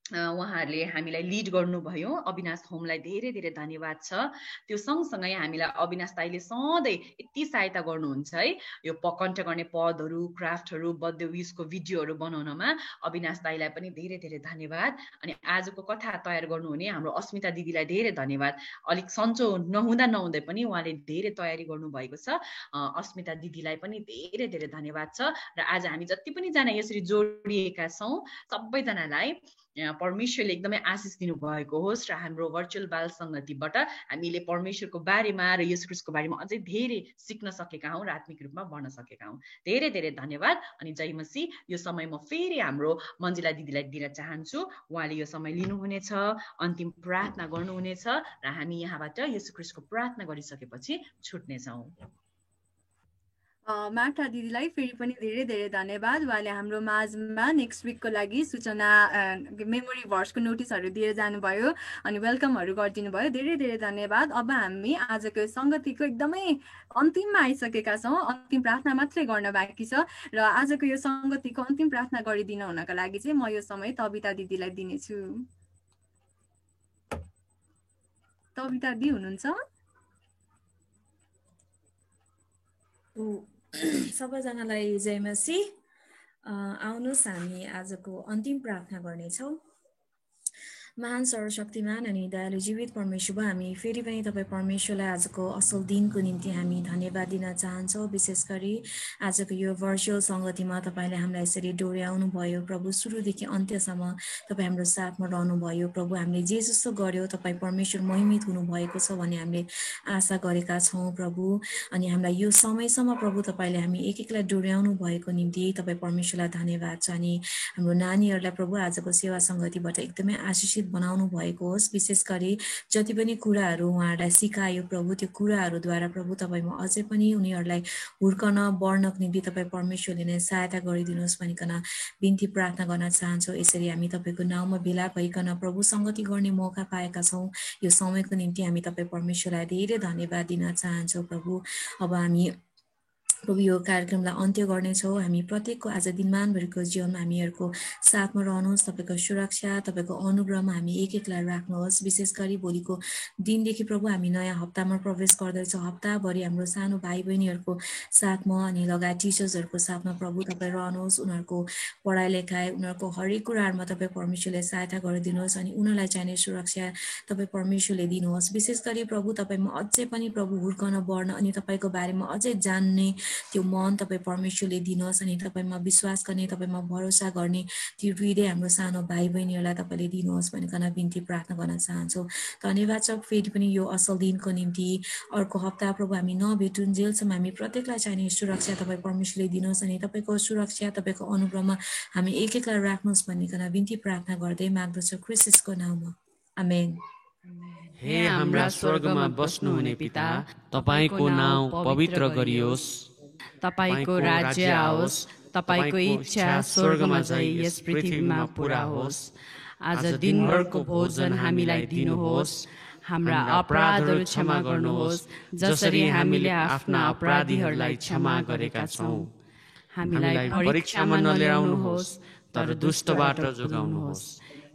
उहाँहरूले हामीलाई लिड गर्नुभयो। अविनाश होमलाई धेरै धेरै धन्यवाद छ। त्यो सँगसँगै हामीलाई अविनाश दाइले सधैँ यति सहायता गर्नुहुन्छ है, यो कण्ठ गर्ने पदहरू, क्राफ्टहरू, बर्थडे विशको भिडियोहरू बनाउनमा अविनाश दाइलाई पनि धेरै धेरै धन्यवाद। अनि आजको कथा तयार गर्नुहुने हाम्रो अस्मिता दिदीलाई धेरै धन्यवाद। अलिक सन्चो नहुँदै पनि उहाँले धेरै तयारी गर्नुभएको छ। अस्मिता दिदीलाई पनि धेरै धेरै धन्यवाद छ। र आज हामी जति पनि जना यसरी जोडिएका छौँ सबैजनालाई परमेश्वरले एकदमै आशिष दिनुभएको होस् र हाम्रो भर्चुअल बाल संगतिबाट हामीले परमेश्वरको बारेमा र येशू ख्रीष्टको बारेमा अझै धेरै सिक्न सकेका हौँ र आत्मिक रूपमा बढ्न सकेका हौँ। धेरै धेरै धन्यवाद। अनि जय मसीह। यो समय म फेरि हाम्रो मन्जिला दिदीलाई दिन चाहन्छु। उहाँले यो समय लिनुहुनेछ, अन्तिम प्रार्थना गर्नुहुनेछ र हामी यहाँबाट येशू ख्रीष्टको प्रार्थना गरिसकेपछि छुट्नेछौँ। माग्टा दिदीलाई फेरि पनि धेरै धेरै धन्यवाद। उहाँले हाम्रो माझमा नेक्स्ट विकको लागि सूचना मेमोरी भर्सको नोटिसहरू दिएर जानुभयो अनि वेलकमहरू गरिदिनु भयो। धेरै धेरै धन्यवाद। अब हामी आजको संगतिको एकदमै अन्तिममा आइसकेका छौँ। अन्तिम प्रार्थना मात्रै गर्न बाँकी छ र आजको यो संगतिको अन्तिम प्रार्थना गरिदिन हुनका लागि चाहिँ म यो समय तबिता दिदीलाई दिनेछु। तबिता दिदी हुनुहुन्छ? सबैजनालाई जय मसीह। आउनुहोस् हामी आजको अन्तिम प्रार्थना गर्नेछौँ। महान सर्वशक्तिमान अनि दयालु जीवित परमेश्वर, हामी फेरि पनि तपाईँ परमेश्वरलाई आजको असल दिनको निम्ति हामी धन्यवाद दिन चाहन्छौँ। विशेष गरी आजको यो भर्चुअल सङ्गतिमा तपाईँले हामीलाई यसरी डोर्याउनु भयो प्रभु। सुरुदेखि अन्त्यसम्म तपाईँ हाम्रो साथमा रहनुभयो प्रभु। हामीले जे जस्तो गर्यो तपाईँ परमेश्वर महिमित हुनुभएको छ भन्ने हामीले आशा गरेका छौँ प्रभु। अनि हामीलाई यो समयसम्म प्रभु तपाईँले हामी एक एकलाई डोर्याउनु भएको निम्ति तपाईँ परमेश्वरलाई धन्यवाद छ। अनि हाम्रो नानीहरूलाई प्रभु आजको सेवा सङ्गतिबाट एकदमै आशिषित बनाउनु भएको होस्। विशेष गरी जति पनि कुराहरू उहाँहरूलाई सिकायो प्रभु, त्यो कुराहरूद्वारा प्रभु तपाईँमा अझै पनि उनीहरूलाई हुर्कन बढ्नको निम्ति तपाईँ परमेश्वरले नै सहायता गरिदिनुहोस् भनिकन बिन्ती प्रार्थना गर्न चाहन्छौँ। यसरी हामी तपाईँको नाउँमा भेला भइकन प्रभु सङ्गति गर्ने मौका पाएका छौँ। यो समयको निम्ति हामी तपाईँ परमेश्वरलाई धेरै धन्यवाद दिन चाहन्छौँ प्रभु। अब हामी प्रभु यो कार्यक्रमलाई अन्त्य गर्नेछौँ। हामी प्रत्येकको आज दिनमानभरिको जीवनमा हामीहरूको साथमा रहनुहोस्। तपाईँको सुरक्षा तपाईँको अनुग्रहमा हामी एक एकलाई राख्नुहोस्। विशेष गरी भोलिको दिनदेखि प्रभु हामी नयाँ हप्तामा प्रवेश गर्दैछौँ। हप्ताभरि हाम्रो सानो भाइ बहिनीहरूको साथमा अनि लगायत टिचर्सहरूको साथमा प्रभु तपाईँ रहनुहोस्। उनीहरूको पढाइ लेखाइ उनीहरूको हरेक कुराहरूमा तपाईँ परमेश्वरले सहायता गरिदिनुहोस् अनि उनीहरूलाई चाहिने सुरक्षा तपाईँ परमेश्वरले दिनुहोस्। विशेष गरी प्रभु तपाईँमा अझै पनि प्रभु हुर्कन बढ्न अनि तपाईँको बारेमा अझै जान्ने त्यो मन तपाईँ परमेश्वरले दिनुहोस् अनि तपाईँमा विश्वास गर्ने तपाईँमा भरोसा गर्ने त्यो हृदय हाम्रो सानो भाइ बहिनीहरूलाई तपाईँले दिनुहोस् भनिकन बिन्ती प्रार्थना गर्न चाहन्छौँ। धन्यवाद छ फेरि पनि यो असल दिनको निम्ति। अर्को हप्ता प्रभु हामी नभेटुन्जेलसम्म हामी प्रत्येकलाई चाहिने सुरक्षा तपाईँ परमेश्वरले दिनुहोस् अनि तपाईँको सुरक्षा तपाईँको अनुग्रहमा हामी एक एकलाई राख्नुहोस् भनिकन बिन्ती प्रार्थना गर्दै माग्दछु ख्रीष्टको नाममा, आमेन। हे हाम्रा स्वर्गमा बस्नुहुने पिता, तपाईको नाउँ पवित्र गरियोस्, तपाईको राज्य आओस्, तपाईको इच्छा स्वर्गमा झै यस पृथ्वीमा पूरा होस्। आज दिनभरको भोजन हामीलाई दिनुहोस्, हाम्रा अपराधहरू क्षमा गर्नुहोस् जसरी हामीले आफ्ना अपराधीहरूलाई क्षमा गरेका छौँ। हामीलाई परीक्षामा नल्याउनुहोस् तर दुष्टबाट जोगाउनुहोस्,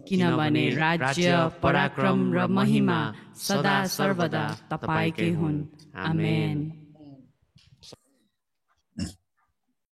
किनभने राज्य पराक्रम र महिमा सदा सर्वदा तपाईकै हुन्, आमेन।